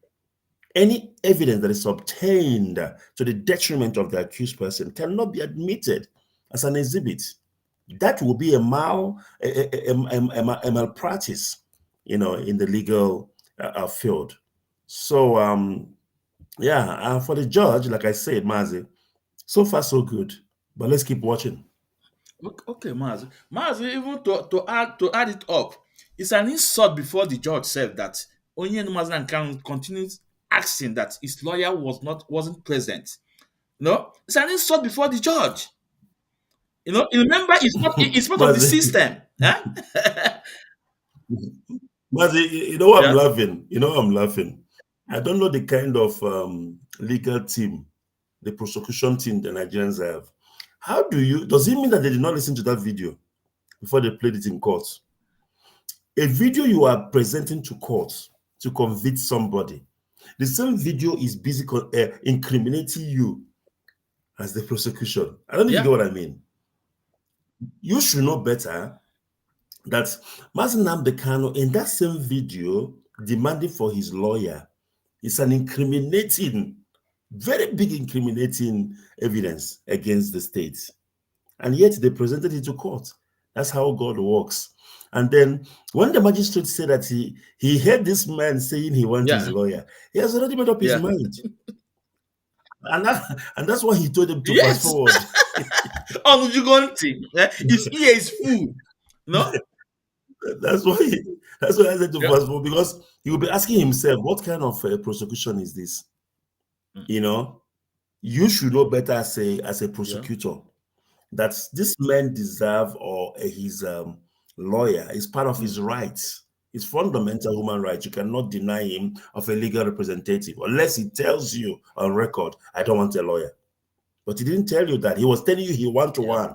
any evidence that is obtained to the detriment of the accused person cannot be admitted as an exhibit. That will be a malpractice, in the legal field. So, for the judge, like I said, Mazi, so far so good, but let's keep watching. Okay, Mazi. Mazi, even to add it up, it's an insult before the judge said that Onyen Mazi can continues asking that his lawyer wasn't present. It's an insult before the judge. Remember, it's part of the Mazi, system. Huh? Mazi, you know I'm Yeah, laughing. I'm laughing. I don't know the kind of legal team, the prosecution team the Nigerians have. Does it mean that they did not listen to that video before they played it in court? A video you are presenting to court to convict somebody, the same video is basically incriminating you as the prosecution. I don't know if you yeah. get what I mean. You should know better that Mazen Namdekano in that same video demanding for his lawyer is an incriminating, very big incriminating evidence against the state. And yet they presented it to court. That's how God works. And then when the magistrate said that he heard this man saying he wants his Yeah, lawyer, he has already made up his yeah. mind. And that's why he told him to fast Yes. forward. On Ujugonti. His ear is full. No? That's why I said to Yeah. fast forward, because he will be asking himself, what kind of prosecution is this? Mm. You should know better as a Yeah. prosecutor that this man deserve, or his lawyer is part of his rights. It's fundamental human rights. You cannot deny him of a legal representative unless he tells you on record, I don't want a lawyer. But he didn't tell you that. He was telling you he want to one,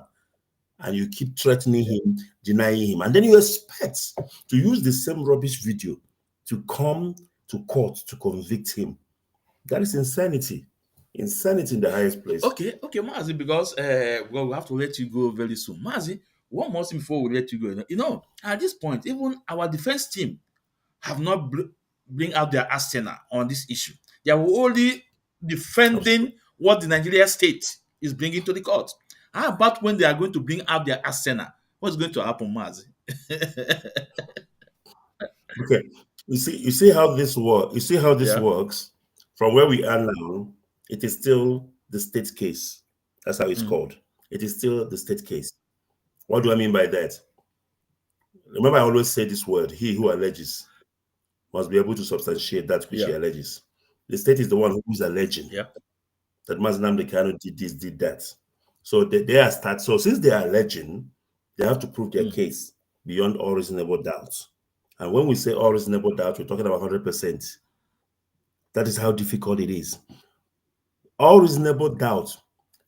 and you keep threatening him, denying him. And then you expect to use the same rubbish video to come to court to convict him. That is insanity. Insanity in the highest place. Okay, Mazi, because we have to let you go very soon. Mazi, one more thing before we let you go. At this point, even our defense team have not bring out their arsenal on this issue. They are only defending what the Nigeria state is bringing to the court. How about when they are going to bring out their arsenal? What's going to happen, Mazi? Okay. You see how this works. You see how this Yeah. works. From where we are now, it is still the state case. That's how it's called. It is still the state case. What do I mean by that? Remember, I always say this word: he who alleges must be able to substantiate that which he Yeah. alleges. The state is the one who is alleging Yeah. that Mazen Namdekano did this, did that. So they are start. So since they are alleging, they have to prove their case beyond all reasonable doubt. And when we say all reasonable doubt, we're talking about 100%. That is how difficult it is. All reasonable doubt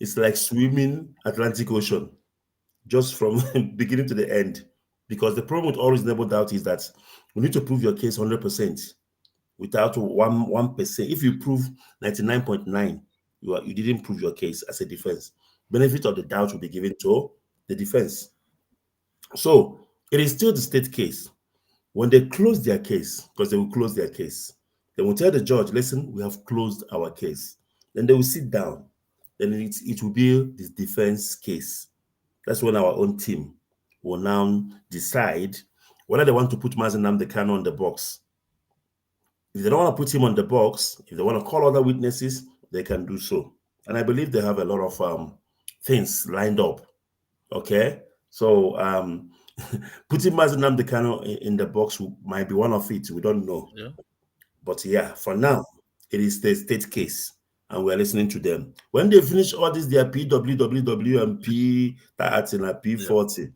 is like swimming Atlantic Ocean, just from beginning to the end. Because the problem with all reasonable doubt is that you need to prove your case 100% without 1%. If you prove 99.9, you didn't prove your case as a defense. Benefit of the doubt will be given to the defense. So it is still the state case. When they close their case, because they will close their case, they will tell the judge, listen, we have closed our case. Then they will sit down. Then it will be the defense case. That's when our own team will now decide whether they want to put Mazen Namdekano on the box If they don't want to put him on the box, if they want to call other witnesses, they can do so. And I believe they have a lot of things lined up. Okay, so putting Mazinam Dekano in the box might be one of it. We don't know, Yeah. but yeah, for now, it is the state case, and we're listening to them. When they finish all this, their PWWW and P30 and Yeah. P40,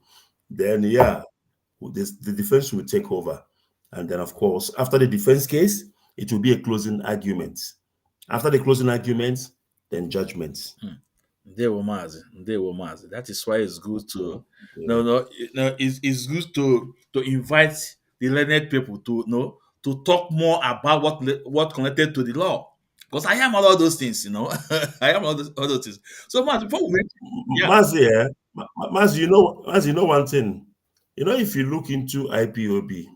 then yeah, the defense will take over. And then, of course, after the defense case, it will be a closing argument. After the closing argument, then judgment. Ndewo Mazi. Ndewo Mazi. That is why it's good to Yeah. no, it's good to invite the learned people to to talk more about what connected to the law. Because I am all those things, I am all those things. So Mazi, before we yeah, Mazi, Mazi, you know one thing. You know, if you look into IPOB,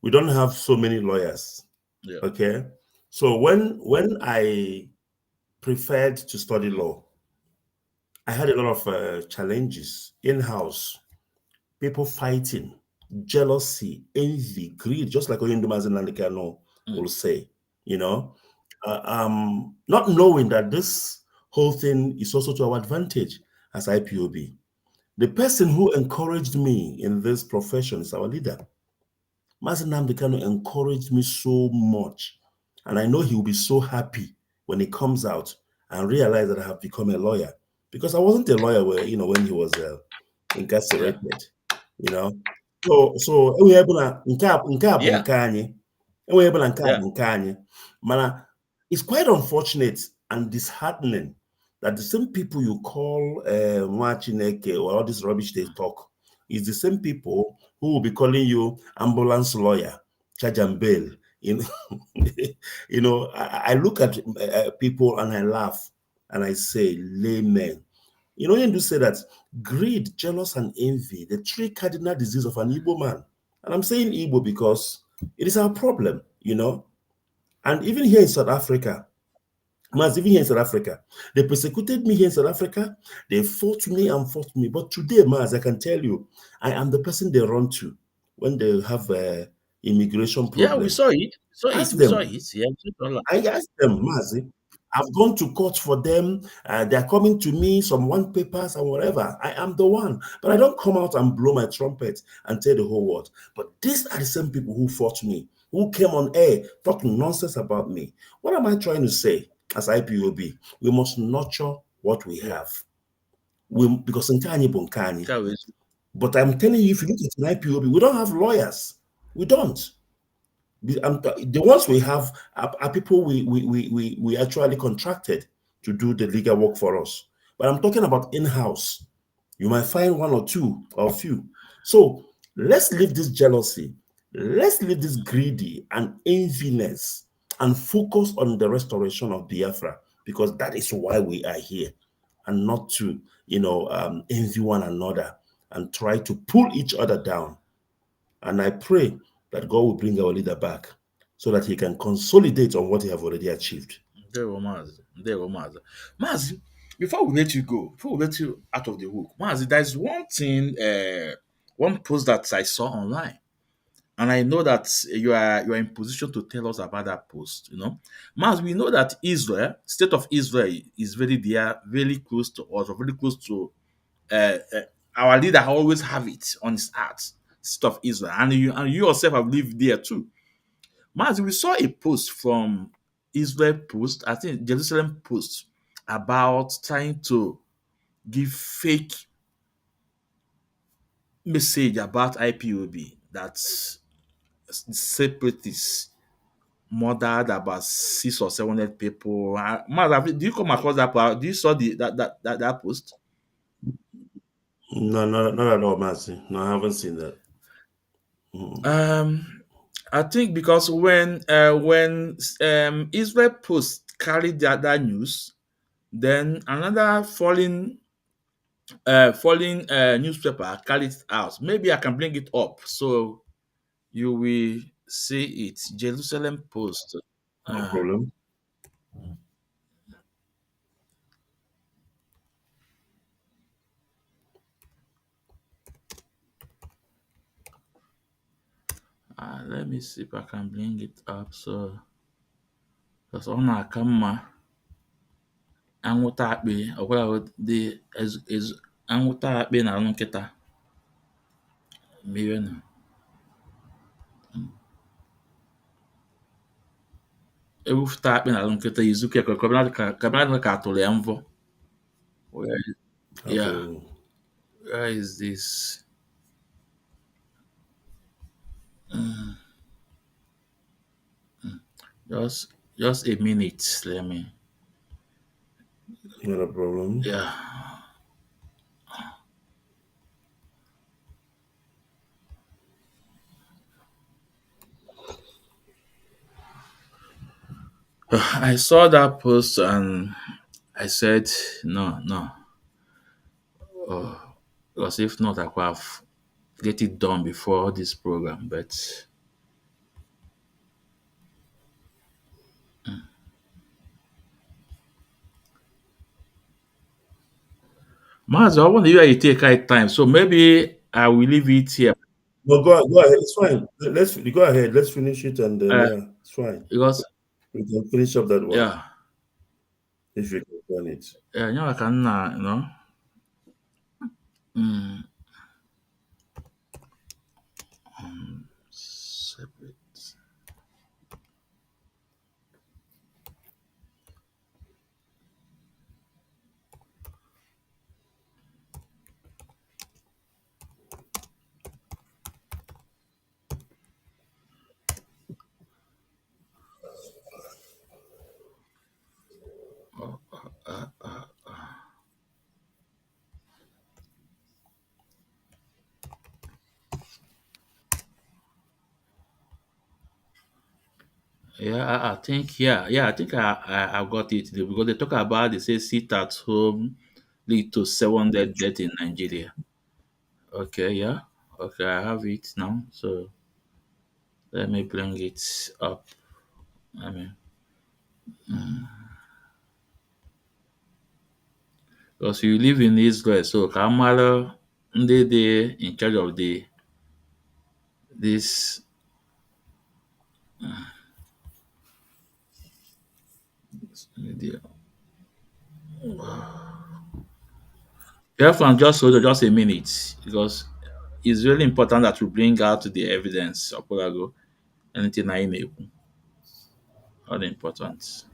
we don't have so many lawyers. yeah, Okay, so when I preferred to study law, I had a lot of challenges in house, people fighting, jealousy, envy, greed, just like Oyindumazi Nandekano mm, will say. You know, not knowing that this whole thing is also to our advantage as IPOB. The person who encouraged me in this profession is our leader. Mazen Namdekano encouraged me so much. And I know he will be so happy when he comes out and realize that I have become a lawyer. Because I wasn't a lawyer where, when he was yeah, incarcerated, you know. So enwere ebe na nke a bụ yeah, nke anyị. Enwere ebe na nke a yeah, bụ nke anyị. Mana it's quite unfortunate and disheartening that the same people you call Nwa Chineke or all this rubbish they talk is the same people who will be calling you ambulance lawyer, charge and bail. You know, I look at people and I laugh and I say, laymen. You know, you do say that greed, jealous, and envy, the three cardinal disease of an Igbo man. And I'm saying Igbo because it is our problem, And even here in South Africa, even here in South Africa, they persecuted me here in South Africa. They fought me and fought me. But today, Maz, I can tell you, I am the person they run to when they have a immigration yeah. We problem. saw it. Ask We saw them. it. Yeah, we saw it online. I asked them, Mazi, I've gone to court for them. They're coming to me, some one papers and whatever. I am the one. But I don't come out and blow my trumpet and tell the whole world. But these are the same people who fought me, who came on air talking nonsense about me. What am I trying to say as IPOB? We must nurture what we Yeah. have. Because Nkani Bonkani. That was- But I'm telling you, if you look at an IPOB, we don't have lawyers. We don't. The ones we have are people we actually contracted to do the legal work for us. But I'm talking about in-house. You might find one or two or a few. So let's leave this jealousy. Let's leave this greedy and enviness and focus on the restoration of Biafra because that is why we are here and not to, envy one another and try to pull each other down. And I pray that God will bring our leader back so that he can consolidate on what he have already achieved. Ndewo Mazi. Ndewo Mazi. Mazi, before we let you go, before we let you out of the hook, Mazi, there's one thing, one post that I saw online, and I know that you are in position to tell us about that post. Mazi, we know that Israel, state of Israel, is very dear, very close to us, or very close to our leader. Always have it on his heart, state of Israel, and you yourself have lived there too. Mazi, we saw a post from Israel Post, I think Jerusalem Post, about trying to give fake message about IPOB that separatists murdered about 600 or 700 people. Mazi, do you come across that? Do you saw that post? No, not at all, Mercy. No, I haven't seen that. Mm. Um, I think because when Israel Post carried that news, then another falling newspaper carried it out. Maybe I can bring it up so you will see it. Jerusalem Post. No Uh, problem. Let me see if I can bring it up. So, because ọ na-aka mma anwụta akpị ọbụla dị anwụta akpị na anụ nkịta mmiri na ewufuta akpị na anụ nkịta izuke kabinadị ka atụrụ ya mvọ. Yeah, Absolutely. where is this? Just a minute. Let me. Not a problem. Yeah. I saw that post and I said, no, no. Because if not, I could have get it done before this program. But Maz, I want you to take our time. So maybe I will leave it here. No, go ahead. It's fine. Let's go ahead. Let's finish it, and then Uh, yeah, it's fine. because We can finish up that one yeah, if we can plan it. you know I can mm, separate. Yeah, I think I think I got it because they talk about they say sit at home lead to 700 death in Nigeria. Okay, yeah, okay, I have it now. So let me bring it up. I mean, because you live in Israel, so Kamala, they in charge of this. The, Therefore, just hold on just a minute because it's really important that we bring out the evidence. Opolago, anything I know, all important.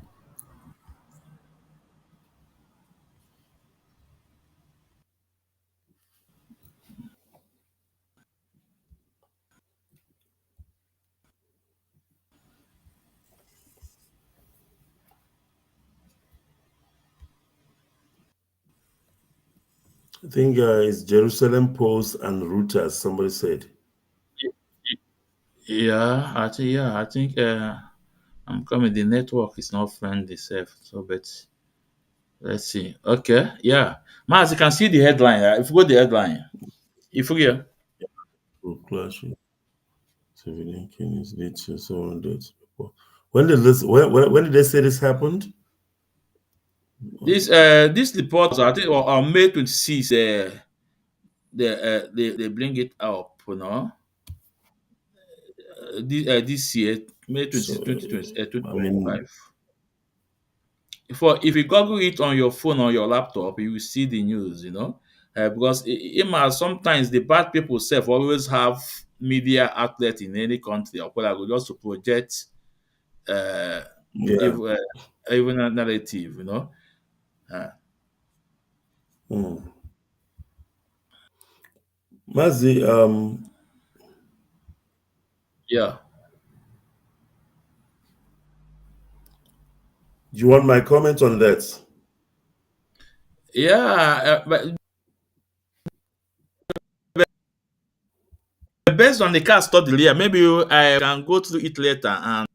I think it's Jerusalem Post and Reuters. Somebody said. I think I'm coming. The network is not friendly, safe. So, but let's see. Okay, yeah, Maz, you can see the headline. If you go the headline, if you get Oh, clashing. Civilian killings lead to 700 people. When did this? When did they say this happened? this report, I think on May 26, they bring it up, this year, May So 26, 2020, I mean, 2025. If you Google it on your phone or your laptop, you will see the news, because sometimes the bad people self always have media outlet in any country or whatever, just to project uh, yeah. even, even a narrative, Uh, Hmm. Mazi, yeah, do you want my comment on that? but based on the case study here, maybe I can go through it later and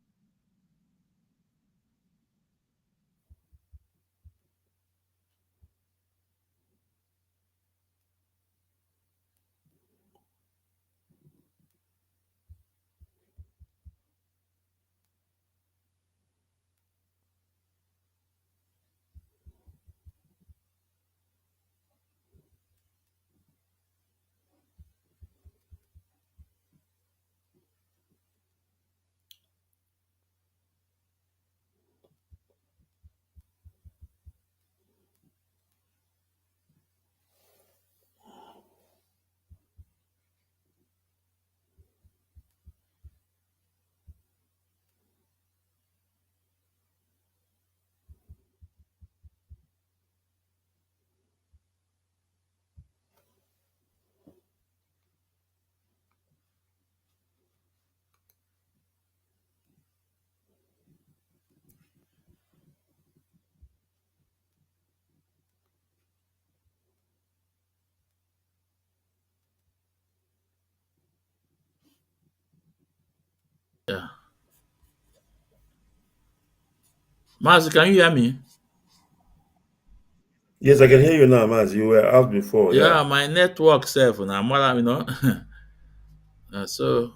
Yeah. Mazi, can you hear me? Yes, I can hear you now, Maz. You were out before, Yeah, yeah. my network self now, mother, so,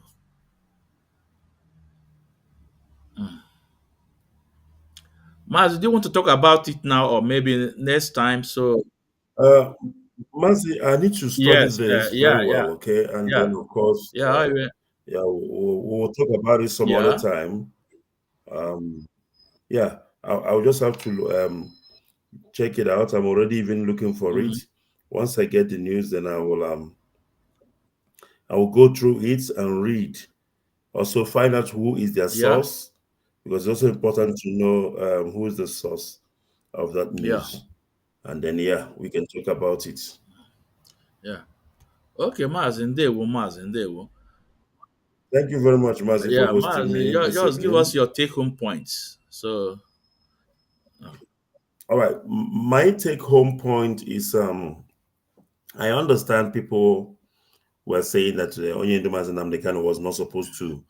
Mazi, do you want to talk about it now or maybe next time? So, Uh, Mazi, I need to study yes, this very yeah, yeah, well, okay? And yeah, then, of course, yeah, yeah, we'll talk about it some other yeah, time. Um, yeah, I'll just have to check it out. I'm already even looking for it. mhm, Once I get the news, then I will go through it and read. Also, find out who is their yeah, source, because it's also important to know who is the source of that yeah, news. And then, yeah, we can talk about it. yeah. Okay, Mazi, ndewo, Mazi, ndewo. Thank you very much, Mazi, for Yeah, hosting Mazi, me this just give us evening. your take-home points. So, All right, my take-home point is I understand people were saying that Onyeduma Nnamdi was not supposed to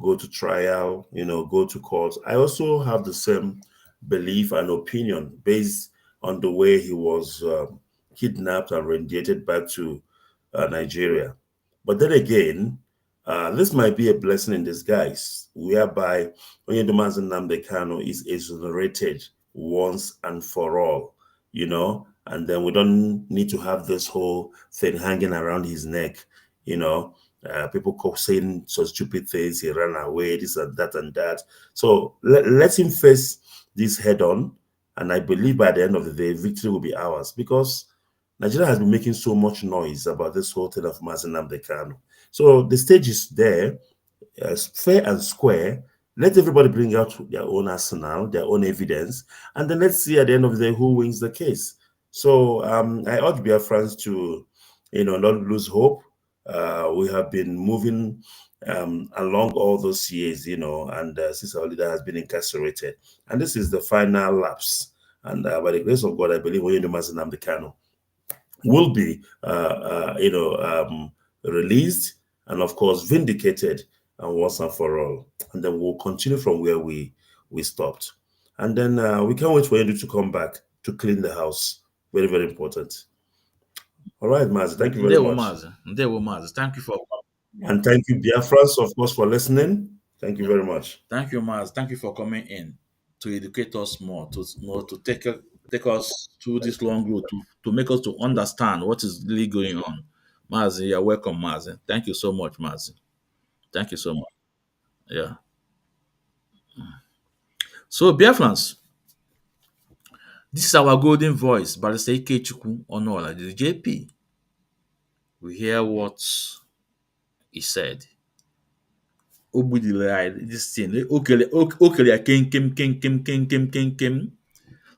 go to trial, go to court. I also have the same belief and opinion based on the way he was kidnapped and rendiated back to Nigeria. But then again, this might be a blessing in disguise, whereby Onyeduma Nnamdi is exonerated once and for all, and then we don't need to have this whole thing hanging around his neck, you know. People saying such stupid things, he ran away, this and that and that. So let him face this head on, and I believe by the end of the day, victory will be ours because Nigeria has been making so much noise about this whole thing of Mazi Nnamdi Kanu. So the stage is there, fair and square. Let everybody bring out their own arsenal, their own evidence, and then let's see at the end of the day who wins the case. So I urge Biafrans to, not lose hope. We have been moving along all those years, and since our leader has been incarcerated, and this is the final lapse. And by the grace of God, I believe when you do Mazinam Kano will be, released and, of course, vindicated and once and for all. And then we'll continue from where we stopped. And then we can't wait for you to come back to clean the house. Very, very important. All right, Mazi, thank you very ndewo, much. Mazi, ndewo, Mazi. Thank you for And thank you, Biafrans, of course, for listening. Thank you very much. Thank you, Maz. Thank you for coming in to educate us more to take us through this long road to make us to understand what is really going on. Maz, you're welcome, Maz. Thank you so much, Maz. Thank you so much. Yeah. So, Biafrans, this is our golden voice, Barrister Ikechukwu Onuoha, the JP. We hear what he said. Ogbudile this thing. Okele kem.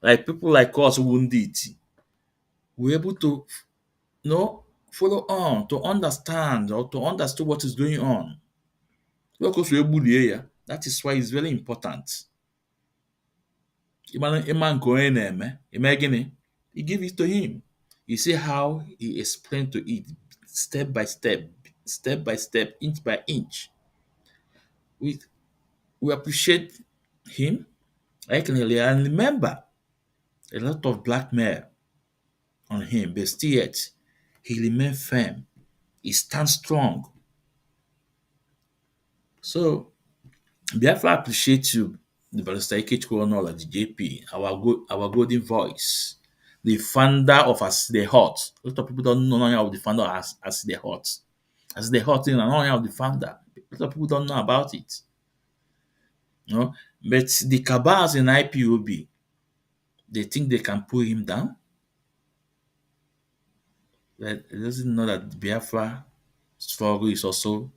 Like people like us who wound it. We're able to follow on to understand or to understand what is going on. Because we egbulie ya. That is why it's very important. Ịma nke onye na-eme, ime gịnị? You give it to him. You see how he explained to it step by step, inch by inch. We appreciate him. I can and remember a lot of blackmail on him, but still yet he remained firm. He stands strong. So Biafra appreciate you, the Barrister Ikechukwu Onuoha, the JP, our golden voice, the founder of As the Hot. A lot of people don't know of the founder as the Hot. As the Hot thing, and of the founder. A lot of people don't know about it. But the cabals in IPOB, they think they can pull him down. But it doesn't know that the Biafra struggle is also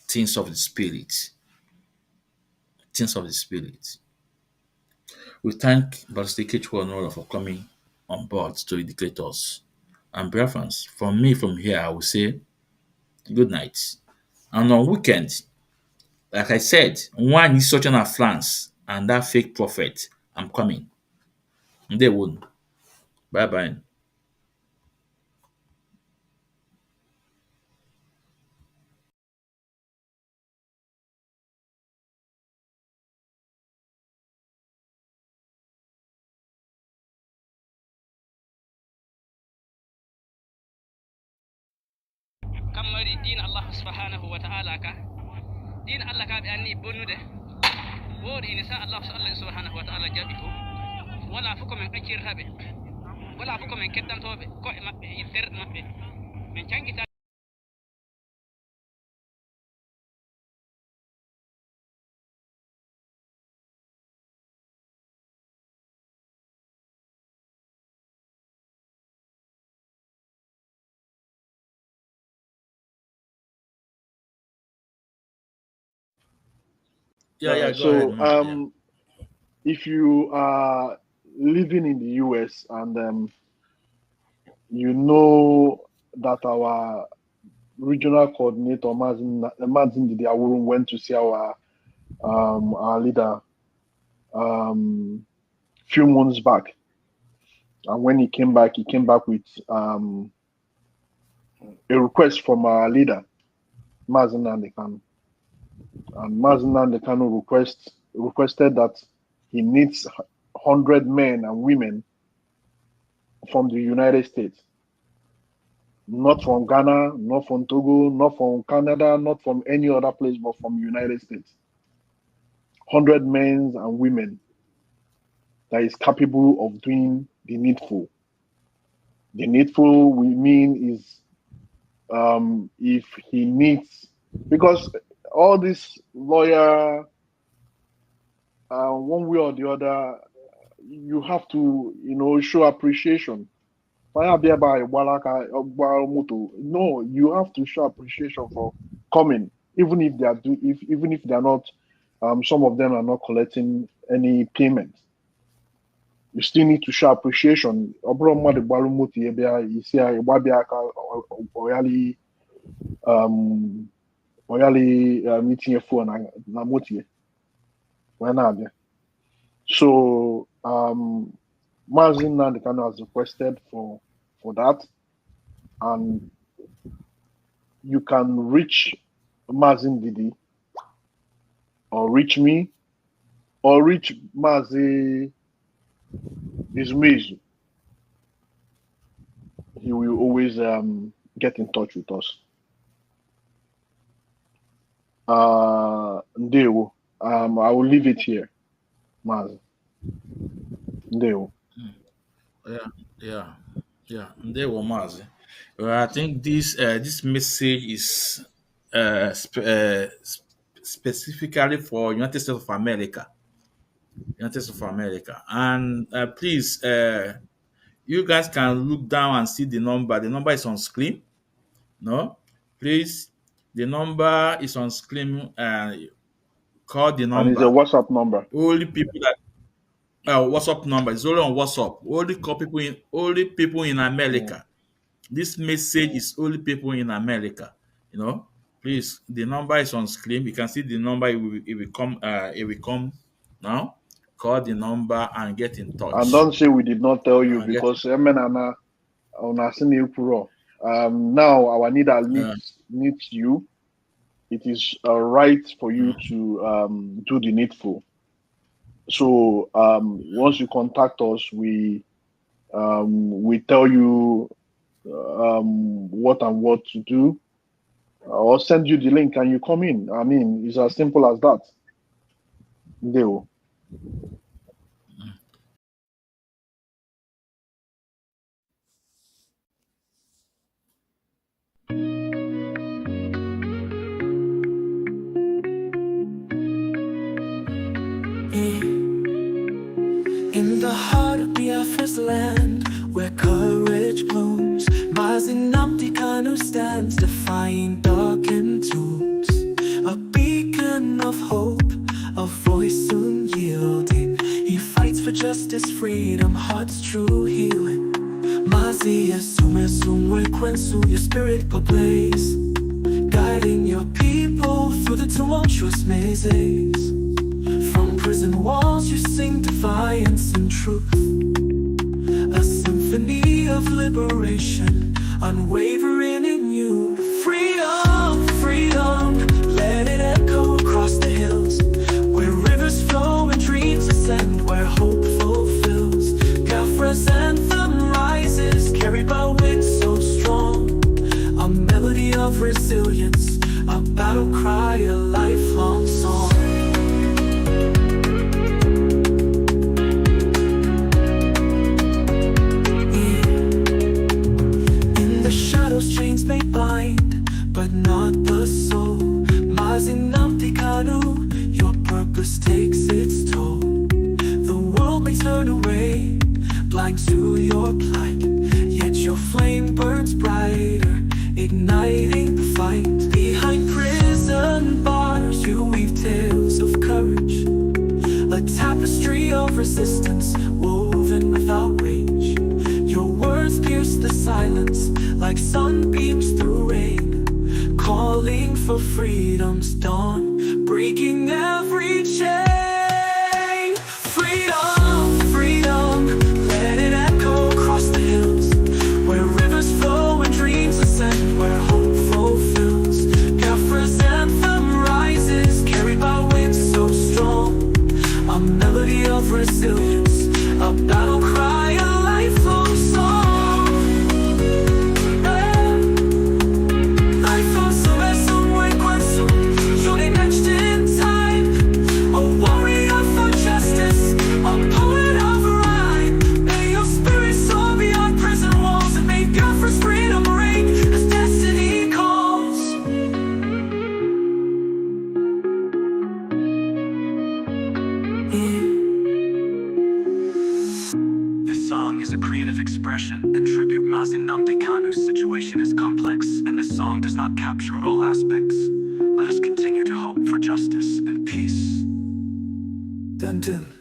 things of the spirit. Things of the spirit. We thank Barrister Ikechukwu Onuoha for coming on board to educate us. And Biafrans, from me from here, I will say good night. And on weekend, like I said, one is searching at France and that fake prophet, I'm coming. They wouldn't. Bye bye. kammari din Allah subhanahu wa ta'ala ka din Allah ka bi anni bonude wodi ni sa Allah subhanahu wa ta'ala jabi ko wala fuko men akirtabe wala fuko men keddantobe ko e mabbe e der mabbe men jangita Yeah, go ahead, So, man. Yeah. if you are living in the US and you know that our regional coordinator Mazin Didiawurun went to see our leader few months back, and when he came back with a request from our leader Mazin Nandekano, and Mazin Nandekano requested that he needs 100 men and women from the United States, not from Ghana, not from Togo, not from Canada, not from any other place, but from the United States. 100 men and women that is capable of doing the needful. The needful we mean is if he needs, because all this lawyer, one way or the other, you have to, show appreciation. No, you have to show appreciation for coming, even if they are not. Some of them are not collecting any payment. You still need to show appreciation. So Mazin Nandekano has requested for that, and you can reach Mazin Didi, or reach me, or reach Mazi Ismizu. He will always get in touch with us. Ndewo. I will leave it here, Mazi. Ndewo. Yeah. Ndewo Mazi. I think this message is specifically for United States of America. And please, you guys can look down and see the number. The number is on screen. No, please. The number is on screen. Call the And it's a number. WhatsApp number. Only people that WhatsApp number is only on WhatsApp. Only people in America. This message is only people in America. Please. The number is on screen. You can see the number. It will come. It will come now. Call the number and get in touch. And don't say we did not tell you, because now our leader needs you. It is right for you to do the needful. So once you contact us, we tell you what to do, or send you the link and you come in. I mean, it's as simple as that. Deo. In the heart of Biafra's land, where courage blooms, Mazin Namdekano stands, defying darkened tombs. A beacon of hope, a voice soon yielding. He fights for justice, freedom, heart's true healing. Mazi Asumesumwe Kwensu, your spirit ablaze, guiding your people through the tumultuous mazes. From prison walls you sing defiance and truth, a symphony of liberation, unwavering in you. Freedom, freedom, let it echo across the hills, where rivers flow and dreams ascend, where hope fulfills. Biafra's anthem rises, carried by winds so strong, a melody of of resilience, a battle cry, a lifelong song. In the shadows, chains may bind, but not the soul. Mazinamti Kanu, your purpose takes its toll. The world may turn away, blind to your plight, yet your flame burns brighter, igniting the fight. Behind prison bars, you weave tales of courage, a tapestry of resistance woven without rage. Your words pierce the silence like sunbeams through rain, calling for freedom's dawn, breaking every chain. Freedom, freedom, let it echo across the hills, where rivers flow and dreams ascend, where hope fulfills. Biafra's anthem rises, carried by winds so strong, a melody of resilience, a battle cry, a lifelong song. This song is a creative expression and tribute. Mazinamti Kanu's situation is complex, and this song does not capture all aspects. Let us continue to hope for justice and peace. Dun dun.